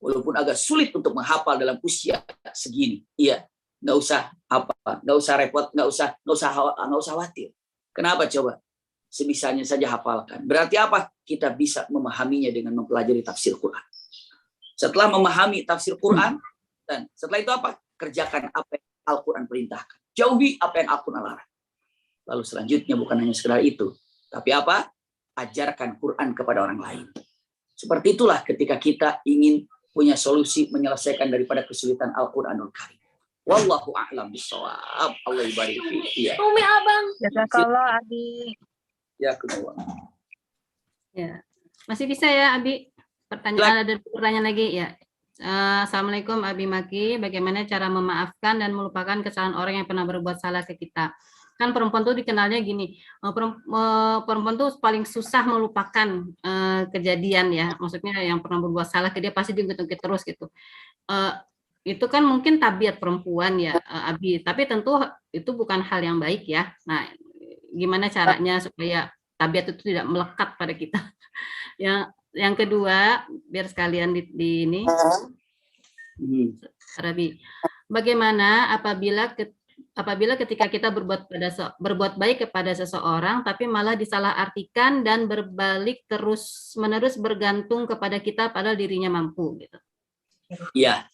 Walaupun agak sulit untuk menghafal dalam usia segini. Iya. Nggak usah repot, nggak usah khawatir. Kenapa coba? Sebisanya saja hafalkan. Berarti apa? Kita bisa memahaminya dengan mempelajari tafsir Quran. Setelah memahami tafsir Quran, dan setelah itu apa? Kerjakan apa yang Al-Quran perintahkan. Jauhi apa yang Al-Quran larang. Lalu selanjutnya bukan hanya sekedar itu, tapi apa? Ajarkan Quran kepada orang lain. Seperti itulah ketika kita ingin punya solusi menyelesaikan daripada kesulitan Al-Quranul Karim. Wallahu a'lam bishawab. Allah ibarik fiik. Ya. Umi abang. Jazakallah Abi. Ya, kedua. Ya. Masih bisa ya, Abi? Ada pertanyaan lagi ya. Assalamualaikum Abi Maki. Bagaimana cara memaafkan dan melupakan kesalahan orang yang pernah berbuat salah ke kita? Kan perempuan tuh dikenalnya gini, perempuan tuh paling susah melupakan kejadian ya. Maksudnya yang pernah berbuat salah ke dia pasti diungkit-ungkit terus gitu. Itu kan mungkin tabiat perempuan ya, Abi. Tapi tentu itu bukan hal yang baik ya. Nah, gimana caranya supaya tabiat itu tidak melekat pada kita. Yang kedua, biar sekalian di ini, Rabi, bagaimana apabila ketika kita berbuat baik kepada seseorang, tapi malah disalahartikan dan berbalik terus-menerus bergantung kepada kita padahal dirinya mampu, gitu. Ya,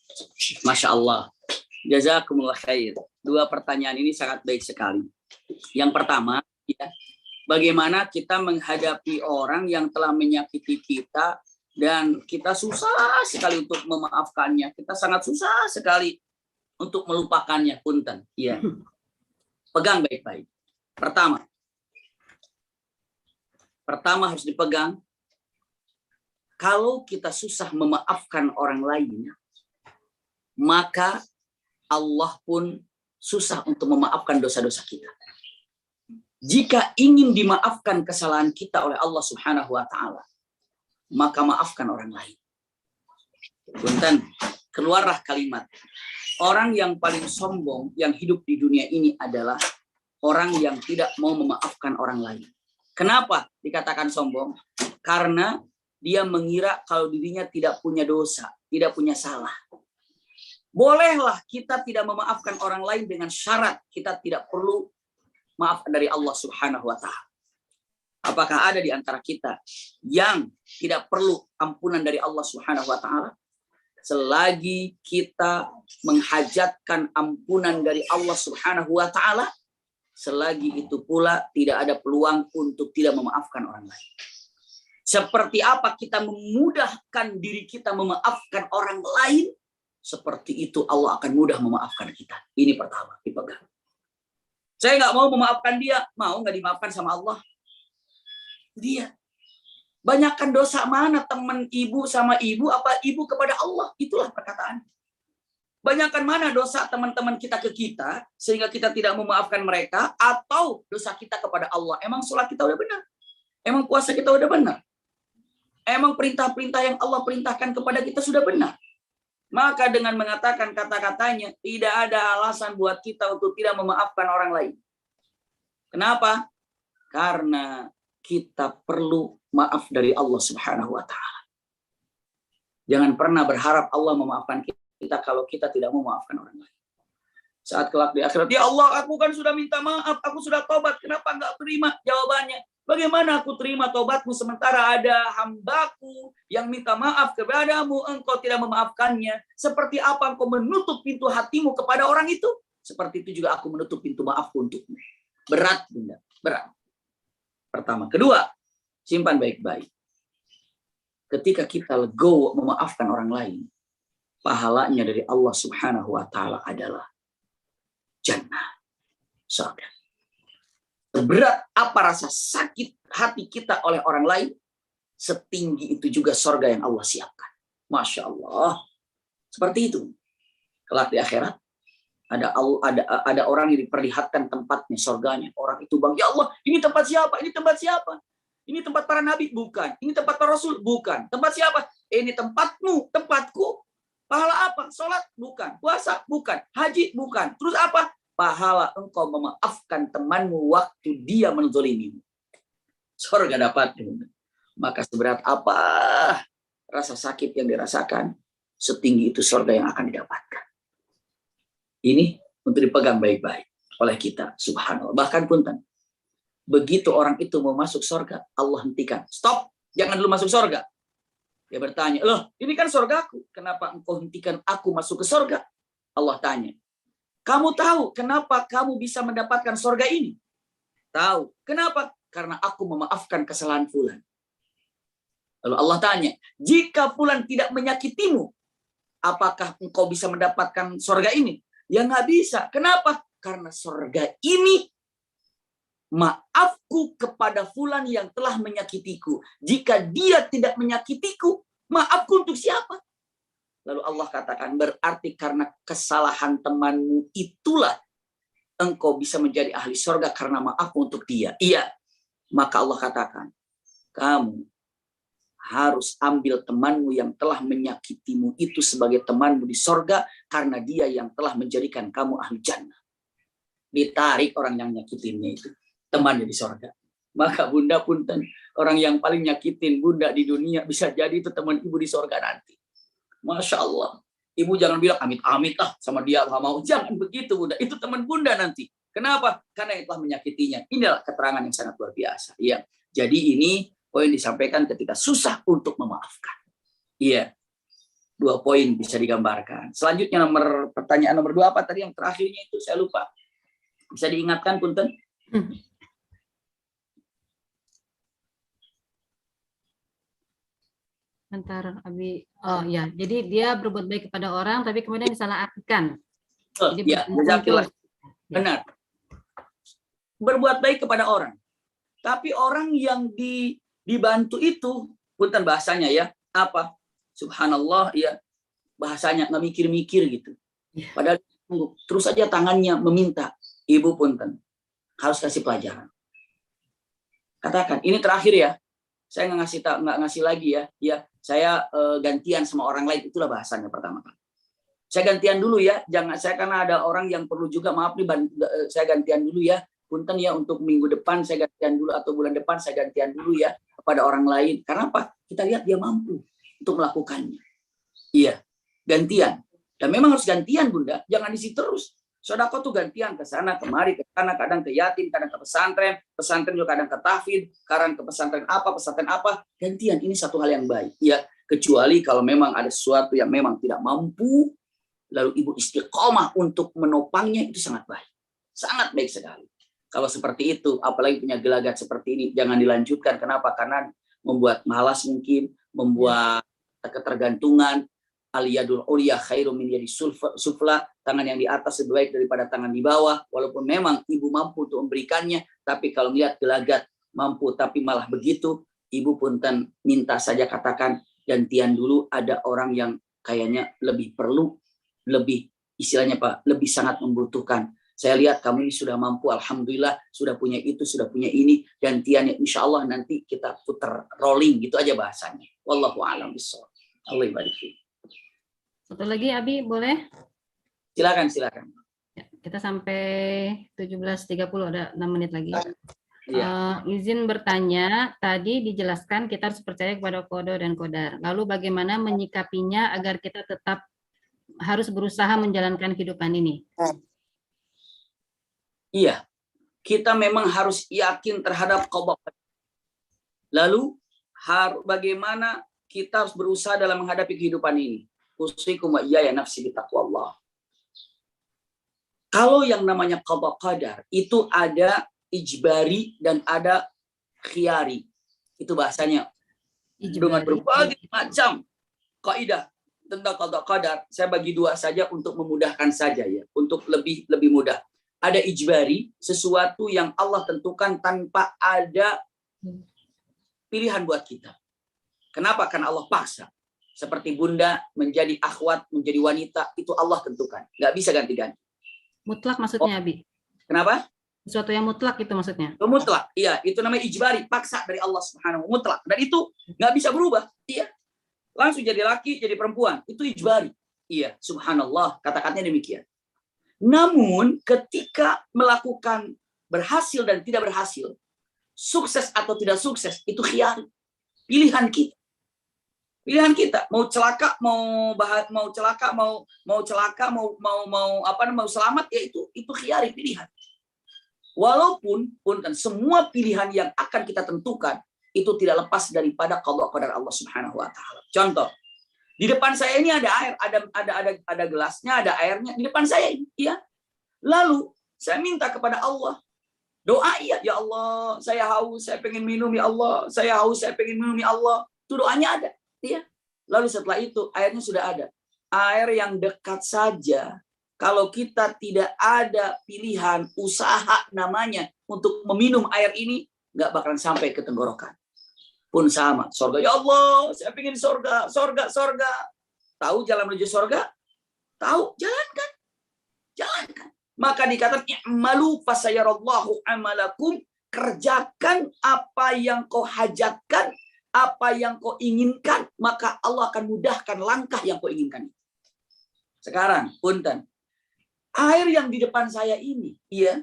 Masya Allah. Jazakumullah khair. Dua pertanyaan ini sangat baik sekali. Yang pertama, ya, bagaimana kita menghadapi orang yang telah menyakiti kita dan kita susah sekali untuk memaafkannya. Kita sangat susah sekali untuk melupakannya, punten. Ya. Pegang baik-baik. Pertama harus dipegang. Kalau kita susah memaafkan orang lain, maka Allah pun susah untuk memaafkan dosa-dosa kita. Jika ingin dimaafkan kesalahan kita oleh Allah Subhanahu wa Ta'ala, maka maafkan orang lain. Punten, keluarlah kalimat. Orang yang paling sombong yang hidup di dunia ini adalah orang yang tidak mau memaafkan orang lain. Kenapa dikatakan sombong? Karena dia mengira kalau dirinya tidak punya dosa, tidak punya salah. Bolehlah kita tidak memaafkan orang lain dengan syarat kita tidak perlu maaf dari Allah Subhanahu wa Ta'ala. Apakah ada di antara kita yang tidak perlu ampunan dari Allah Subhanahu wa Ta'ala? Selagi kita menghajatkan ampunan dari Allah Subhanahu wa Ta'ala, selagi itu pula tidak ada peluang untuk tidak memaafkan orang lain. Seperti apa kita memudahkan diri kita memaafkan orang lain, seperti itu Allah akan mudah memaafkan kita. Ini pertama, dipegang. Saya nggak mau memaafkan dia, mau nggak dimaafkan sama Allah? Dia. Banyakkan dosa mana teman ibu sama ibu, apa ibu kepada Allah? Itulah perkataan. Banyakkan mana dosa teman-teman kita ke kita, sehingga kita tidak memaafkan mereka, atau dosa kita kepada Allah. Emang sholat kita udah benar? Emang puasa kita udah benar? Emang perintah-perintah yang Allah perintahkan kepada kita sudah benar? Maka dengan mengatakan kata-katanya, tidak ada alasan buat kita untuk tidak memaafkan orang lain. Kenapa? Karena kita perlu maaf dari Allah Subhanahu wa Ta'ala. Jangan pernah berharap Allah memaafkan kita kalau kita tidak mau memaafkan orang lain. Saat kelak di akhirat, ya Allah, aku kan sudah minta maaf, aku sudah tobat, kenapa enggak terima? Jawabannya, bagaimana aku terima tobatmu sementara ada hambaku yang minta maaf kepadamu, engkau tidak memaafkannya? Seperti apa engkau menutup pintu hatimu kepada orang itu? Seperti itu juga aku menutup pintu maafku untukmu. Berat, Bunda, berat. Pertama. Kedua, simpan baik-baik. Ketika kita legowo memaafkan orang lain, pahalanya dari Allah Subhanahu wa Ta'ala adalah jannah, surga. Seberat apa rasa sakit hati kita oleh orang lain, setinggi itu juga surga yang Allah siapkan. Masya Allah. Seperti itu. Kelak di akhirat, ada orang yang diperlihatkan tempatnya, surganya. Orang itu bang, ya Allah, ini tempat siapa? Ini tempat siapa? Ini tempat para nabi? Bukan. Ini tempat para rasul? Bukan. Tempat siapa? Ini tempatmu, tempatku. Pahala apa? Sholat? Bukan. Puasa? Bukan. Haji? Bukan. Terus apa? Pahala engkau memaafkan temanmu waktu dia menzalimimu. Surga dapat. Maka seberat apa rasa sakit yang dirasakan, setinggi itu surga yang akan didapatkan. Ini untuk dipegang baik-baik oleh kita. Subhanallah. Bahkan punten, begitu orang itu mau masuk surga, Allah hentikan. Stop, jangan dulu masuk surga. Dia bertanya, loh ini kan surgaku, kenapa engkau hentikan aku masuk ke surga? Allah tanya, kamu tahu kenapa kamu bisa mendapatkan surga ini? Tahu. Kenapa? Karena aku memaafkan kesalahan fulan. Lalu Allah tanya, jika fulan tidak menyakitimu, apakah engkau bisa mendapatkan surga ini? Ya nggak bisa. Kenapa? Karena surga ini maafku kepada fulan yang telah menyakitiku. Jika dia tidak menyakitiku, maafku untuk siapa? Lalu Allah katakan, berarti karena kesalahan temanmu itulah engkau bisa menjadi ahli surga karena maafmu untuk dia. Iya. Maka Allah katakan, kamu harus ambil temanmu yang telah menyakitimu itu sebagai temanmu di surga karena dia yang telah menjadikan kamu ahli jannah. Ditarik orang yang nyakitinnya itu. Temannya di surga. maka bunda punten, orang yang paling nyakitin bunda di dunia bisa jadi itu teman ibu di surga nanti. Masya Allah. Ibu jangan bilang amit-amit lah sama dia, nggak mau. Jangan begitu bunda. Itu teman bunda nanti. Kenapa? Karena yang telah menyakitinya. Inilah keterangan yang sangat luar biasa. Iya. Jadi ini poin disampaikan ketika susah untuk memaafkan. Iya. 2 poin bisa digambarkan. Selanjutnya pertanyaan nomor 2 apa tadi yang terakhirnya itu saya lupa. Bisa diingatkan punten? Bentar, Abi. Oh ya, jadi dia berbuat baik kepada orang, tapi kemudian disalahartikan. Jadi Ya, benar. Berbuat baik kepada orang. Tapi orang yang dibantu itu, punten bahasanya ya, apa? Subhanallah, ya bahasanya nggak mikir-mikir gitu. Padahal terus aja tangannya meminta, ibu punten harus kasih pelajaran. Katakan, ini terakhir ya. Saya nggak ngasih lagi ya. Ya, saya gantian sama orang lain, itulah bahasanya pertama kali. Saya gantian dulu ya, jangan saya karena ada orang yang perlu juga maaf nih, saya gantian dulu ya. Punten ya untuk minggu depan saya gantian dulu atau bulan depan saya gantian dulu ya kepada orang lain. Karena apa? Kita lihat dia mampu untuk melakukannya. Iya, gantian. Dan memang harus gantian bunda, jangan isi terus. Sedekah tuh gantian ke sana kemari, ke sana kadang ke yatim, kadang ke pesantren, pesantren juga kadang ke tahfidz, kadang ke pesantren apa, gantian. Ini satu hal yang baik. Ya, kecuali kalau memang ada sesuatu yang memang tidak mampu, lalu ibu istiqomah untuk menopangnya, itu sangat baik. Sangat baik sekali. Kalau seperti itu, apalagi punya gelagat seperti ini, jangan dilanjutkan. Kenapa? Karena membuat malas mungkin, membuat ketergantungan. Aliyadul ulia khairum min yadi sufla, tangan yang di atas lebih baik daripada tangan di bawah. Walaupun memang ibu mampu untuk memberikannya, tapi kalau melihat gelagat mampu tapi malah begitu, ibu punten minta saja katakan gantian dulu, ada orang yang kayaknya lebih perlu, lebih istilahnya Pak, lebih sangat membutuhkan. Saya lihat kamu ini sudah mampu, alhamdulillah, sudah punya itu, sudah punya ini, gantiannya insya Allah nanti kita putar rolling, gitu aja bahasanya. Wallahu a'lam bishawab. Allah ibarik. Satu lagi, Abi, boleh? Silakan. Ya, kita sampai 17.30, ada 6 menit lagi. Ya. Izin bertanya, tadi dijelaskan kita harus percaya kepada qada dan qadar. Lalu bagaimana menyikapinya agar kita tetap harus berusaha menjalankan kehidupan ini? Iya, kita memang harus yakin terhadap qada. Lalu bagaimana kita harus berusaha dalam menghadapi kehidupan ini? Usikum wa iyaya nafsi bitaqwallah. Kalau yang namanya qada qadar itu ada ijbari dan ada khiyari. Itu bahasanya. Dengan berbagai macam kaidah tentang qada qadar, saya bagi 2 saja untuk memudahkan saja ya, untuk lebih mudah. Ada ijbari, sesuatu yang Allah tentukan tanpa ada pilihan buat kita. Kenapa? Karena Allah paksa. Seperti bunda menjadi akhwat, menjadi wanita, itu Allah tentukan. Nggak bisa ganti-ganti. Mutlak maksudnya, Abi. Kenapa? Sesuatu yang mutlak itu maksudnya. Mutlak, iya. Itu namanya ijbari, paksa dari Allah Subhanahu wa Ta'ala. Dan itu nggak bisa berubah. Iya. Langsung jadi laki, jadi perempuan. Itu ijbari. Iya, subhanallah. Kata-katanya demikian. Namun, ketika melakukan berhasil dan tidak berhasil, sukses atau tidak sukses, itu khiyari. Pilihan kita. Pilihan kita mau celaka, mau selamat, ya itu khiyari, pilihan. Walaupun semua pilihan yang akan kita tentukan itu tidak lepas daripada qada qadar Allah Subhanahu wa Ta'ala. Contoh, di depan saya ini ada air, ada gelasnya, ada airnya di depan saya ini, ya. Lalu saya minta kepada Allah, doa ya Allah, saya haus, saya pengen minum ya Allah, saya haus, saya pengen minum ya Allah. Itu doanya ada. Iya. Lalu setelah itu airnya sudah ada. Air yang dekat saja. Kalau kita tidak ada pilihan usaha namanya untuk meminum air ini, nggak bakalan sampai ke tenggorokan. Pun sama. Sorga, ya Allah, saya pengen sorga. Tahu jalan menuju sorga? Tahu, jalankan. Maka dikatakan, i'malu fasayarallahu amalakum, kerjakan apa yang kau hajatkan, apa yang kau inginkan, maka Allah akan mudahkan langkah yang kau inginkan. Sekarang, punten, air yang di depan saya ini, ya,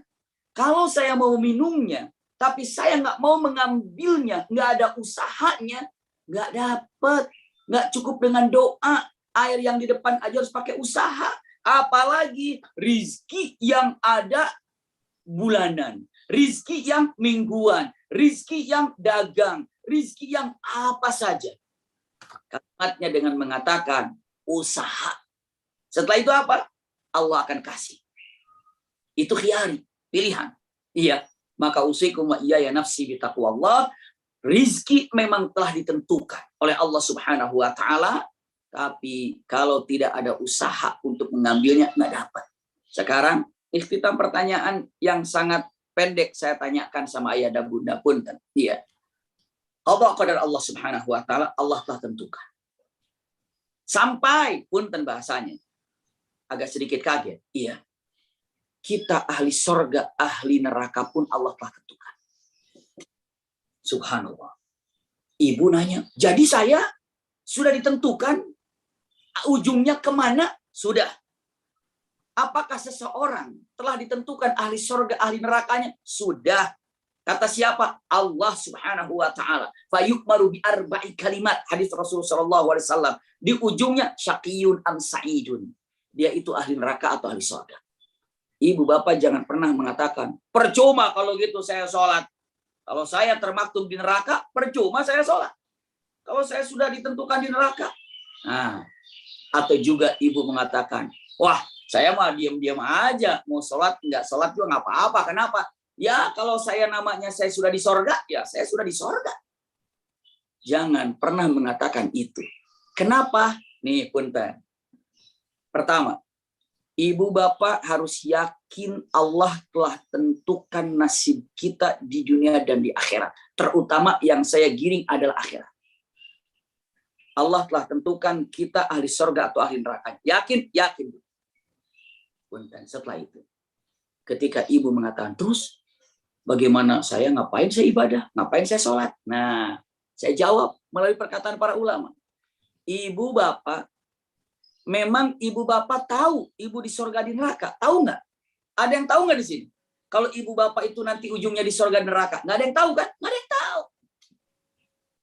kalau saya mau minumnya, tapi saya nggak mau mengambilnya, nggak ada usahanya, nggak dapat. Nggak cukup dengan doa, air yang di depan aja harus pakai usaha. Apalagi rizki yang ada bulanan, rizki yang mingguan, rizki yang dagang, rizki yang apa saja. Kalimatnya dengan mengatakan usaha. Setelah itu apa? Allah akan kasih. Itu khiyari, pilihan. Iya, maka usikum wa iyaya nafsi bitaqwallah. Rizki memang telah ditentukan oleh Allah Subhanahu wa taala, tapi kalau tidak ada usaha untuk mengambilnya nggak dapat. Sekarang ikhtitam pertanyaan yang sangat pendek saya tanyakan sama ayah dan bunda punten. Iya. Qada qadar Allah Subhanahu wa taala, Allah telah tentukan. Sampai punten bahasanya agak sedikit kaget. Iya. Kita ahli sorga, ahli neraka pun Allah telah tentukan. Subhanallah. Ibu nanya, jadi saya sudah ditentukan ujungnya kemana? Sudah. Apakah seseorang telah ditentukan ahli sorga, ahli nerakanya? Sudah. Kata siapa? Allah Subhanahu wa taala. Fayukmaru bi arba'i kalimat. Hadis Rasulullah sallallahu alaihi wasallam. Di ujungnya syaqiyun am sa'idun. Dia itu ahli neraka atau ahli sorga. Ibu bapak jangan pernah mengatakan, percuma kalau gitu saya sholat. Kalau saya termaktub di neraka, percuma saya sholat. Kalau saya sudah ditentukan di neraka. Nah, atau juga ibu mengatakan, wah saya mah diam-diam aja. Mau sholat, enggak sholat juga nggak apa-apa. Kenapa? Ya kalau saya namanya saya sudah di sorga, ya saya sudah di sorga. Jangan pernah mengatakan itu. Kenapa? Nih punten. Pertama, ibu bapak harus yakin Allah telah tentukan nasib kita di dunia dan di akhirat. Terutama yang saya giring adalah akhirat. Allah telah tentukan kita ahli surga atau ahli neraka. Yakin? Yakin. Punten, setelah itu, ketika ibu mengatakan, terus bagaimana saya, ngapain saya ibadah? Ngapain saya sholat? Nah, saya jawab melalui perkataan para ulama. Ibu bapak, memang ibu bapak tahu ibu di surga di neraka. Tahu nggak? Ada yang tahu nggak di sini? Kalau ibu bapak itu nanti ujungnya di surga neraka. Nggak ada yang tahu kan? Nggak ada yang tahu.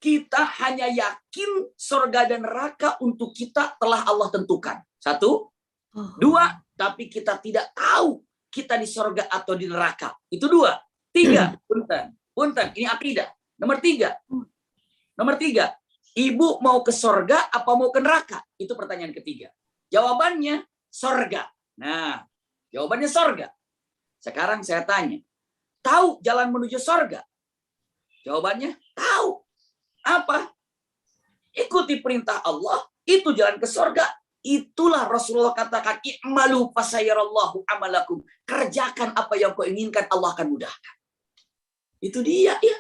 Kita hanya yakin surga dan neraka untuk kita telah Allah tentukan. Satu. Dua. Tapi kita tidak tahu kita di surga atau di neraka. Itu dua. Tiga. Punten. Ini akidah. Nomor tiga. Ibu mau ke surga apa mau ke neraka? Itu pertanyaan ketiga. Jawabannya surga. Nah, jawabannya surga. Sekarang saya tanya, tahu jalan menuju surga? Jawabannya tahu. Apa? Ikuti perintah Allah, itu jalan ke surga. Itulah Rasulullah katakan, i'malu fasayarallahu amalakum. Kerjakan apa yang kau inginkan, Allah akan mudahkan. Itu dia, ya.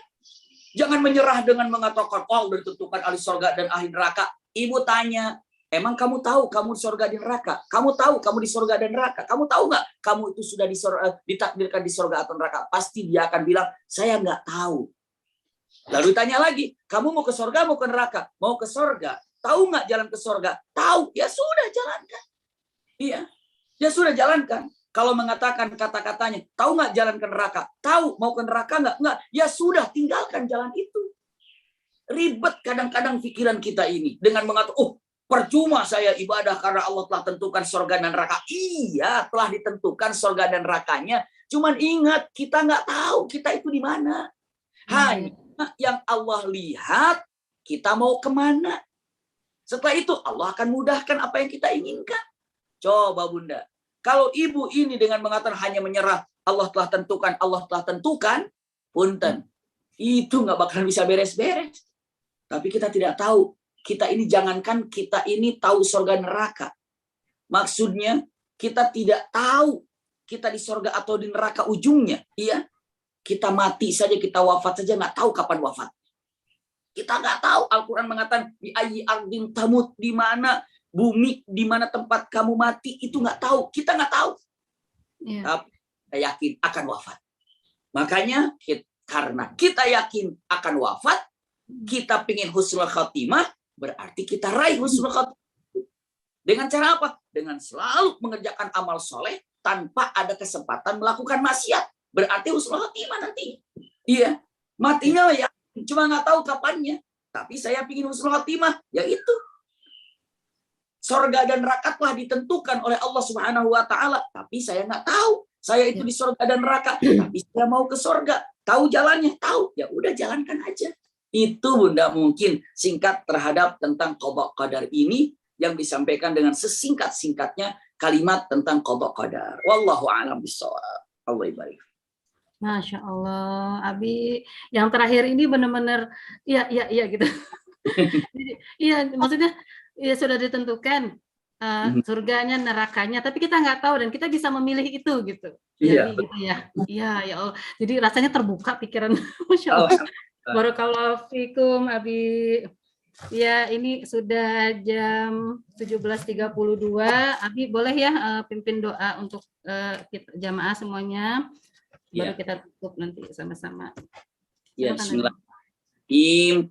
Jangan menyerah dengan mengatakan, oh udah ditentukan ahli surga dan ahli neraka. Ibu tanya, emang kamu tahu kamu di surga di neraka? Kamu tahu kamu di surga dan neraka? Kamu tahu nggak kamu itu sudah ditakdirkan di surga atau neraka? Pasti dia akan bilang, saya nggak tahu. Lalu tanya lagi, kamu mau ke surga mau ke neraka? Mau ke surga. Tahu nggak jalan ke surga? Tahu. Ya sudah, jalankan. Iya, ya sudah jalankan. Kalau mengatakan kata-katanya, tahu nggak jalan ke neraka? Tahu, mau ke neraka nggak? Nggak. Ya sudah, tinggalkan jalan itu. Ribet kadang-kadang pikiran kita ini. Dengan mengatakan, oh percuma saya ibadah karena Allah telah tentukan surga dan neraka. Iya, telah ditentukan surga dan nerakanya. Cuman ingat, kita nggak tahu kita itu di mana. Hanya yang Allah lihat, kita mau kemana. Setelah itu, Allah akan mudahkan apa yang kita inginkan. Coba bunda. Kalau ibu ini dengan mengatakan hanya menyerah, Allah telah tentukan, punten, itu nggak bakalan bisa beres-beres. Tapi kita tidak tahu. Kita ini jangankan kita ini tahu surga neraka. Maksudnya kita tidak tahu kita di surga atau di neraka ujungnya. Iya, kita mati saja, kita wafat saja nggak tahu kapan wafat. Kita nggak tahu. Al-Quran mengatakan di ayyi ardin tamut, di mana bumi, di mana tempat kamu mati, itu nggak tahu. Kita nggak tahu. Yeah. Tapi kita yakin akan wafat. Makanya karena kita yakin akan wafat, kita pingin husnul khatimah, berarti kita raih husnul khatimah. Dengan cara apa? Dengan selalu mengerjakan amal soleh tanpa ada kesempatan melakukan maksiat. Berarti husnul khatimah nanti. Iya, matinya ya, cuma nggak tahu kapannya. Tapi saya ingin husnul khatimah, yaitu surga dan neraka telah ditentukan oleh Allah Subhanahu wa taala, tapi saya nggak tahu. Saya itu di surga dan neraka, tapi saya mau ke surga. Tahu jalannya? Tahu. Ya udah jalankan aja. Itu Bunda mungkin singkat terhadap tentang qada qadar ini yang disampaikan dengan sesingkat-singkatnya kalimat tentang qada qadar. Wallahu a'lam bishawab. Allah barik. Masya Allah, Abi, yang terakhir ini benar-benar iya gitu. Jadi, iya, maksudnya ya sudah ditentukan surganya, nerakanya, tapi kita nggak tahu dan kita bisa memilih itu gitu. Iya, gitu ya. Iya, ya Allah. Jadi rasanya terbuka pikiran. Masya Allah. Barakallahu fikum, Abi. Ya, ini sudah jam 17.32. Abi boleh ya pimpin doa untuk jamaah semuanya. Baru kita tutup nanti sama-sama. Ya, bismillahirrahmanirrahim.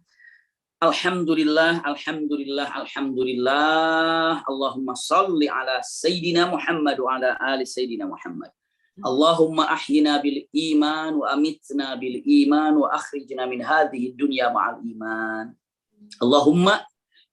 Alhamdulillah, alhamdulillah, alhamdulillah. Allahumma salli ala Sayyidina Muhammad wa ala ali Sayyidina Muhammad. Allahumma ahyina bil iman wa amitna bil iman wa akhrijna min hadhihi dunya ma'al iman. Allahumma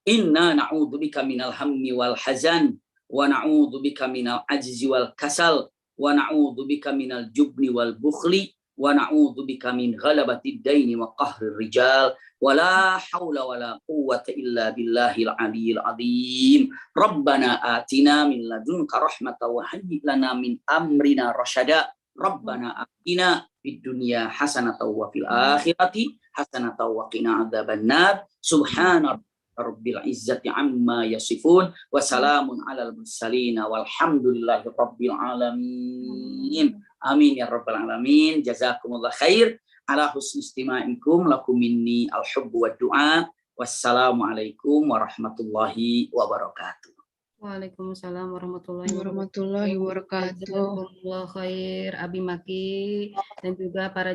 inna na'udzubika minal hammi wal hazan wa na'udzubika minal ajzi wal kasal wa na'udzubika minal jubni wal bukhli wa na'udzubika min ghalabatid daini wa qahrir rijal wa la haula wa la quwwata illa billahil aliyyil azim. Rabbana atina min ladunka rahmatan wa hayyi lana min amrina rasyada. Rabbana atina fid dunya hasanatan wa fil akhirati hasanatan wa qina adzabannar. Subhana rabbil izzati amma yasifun wa salamun alal mursalin walhamdulillahi rabbil alamin. Amin ya rabbal alamin. Jazakumullah khair ala husni istima'ikum. Lakum minni al-hubbu wa du'a. Wassalamualaikum warahmatullahi wabarakatuh. Waalaikumsalam warahmatullahi Warahmatullahi wabarakatuh. Jazakumullah khair, Abi Maki, dan juga para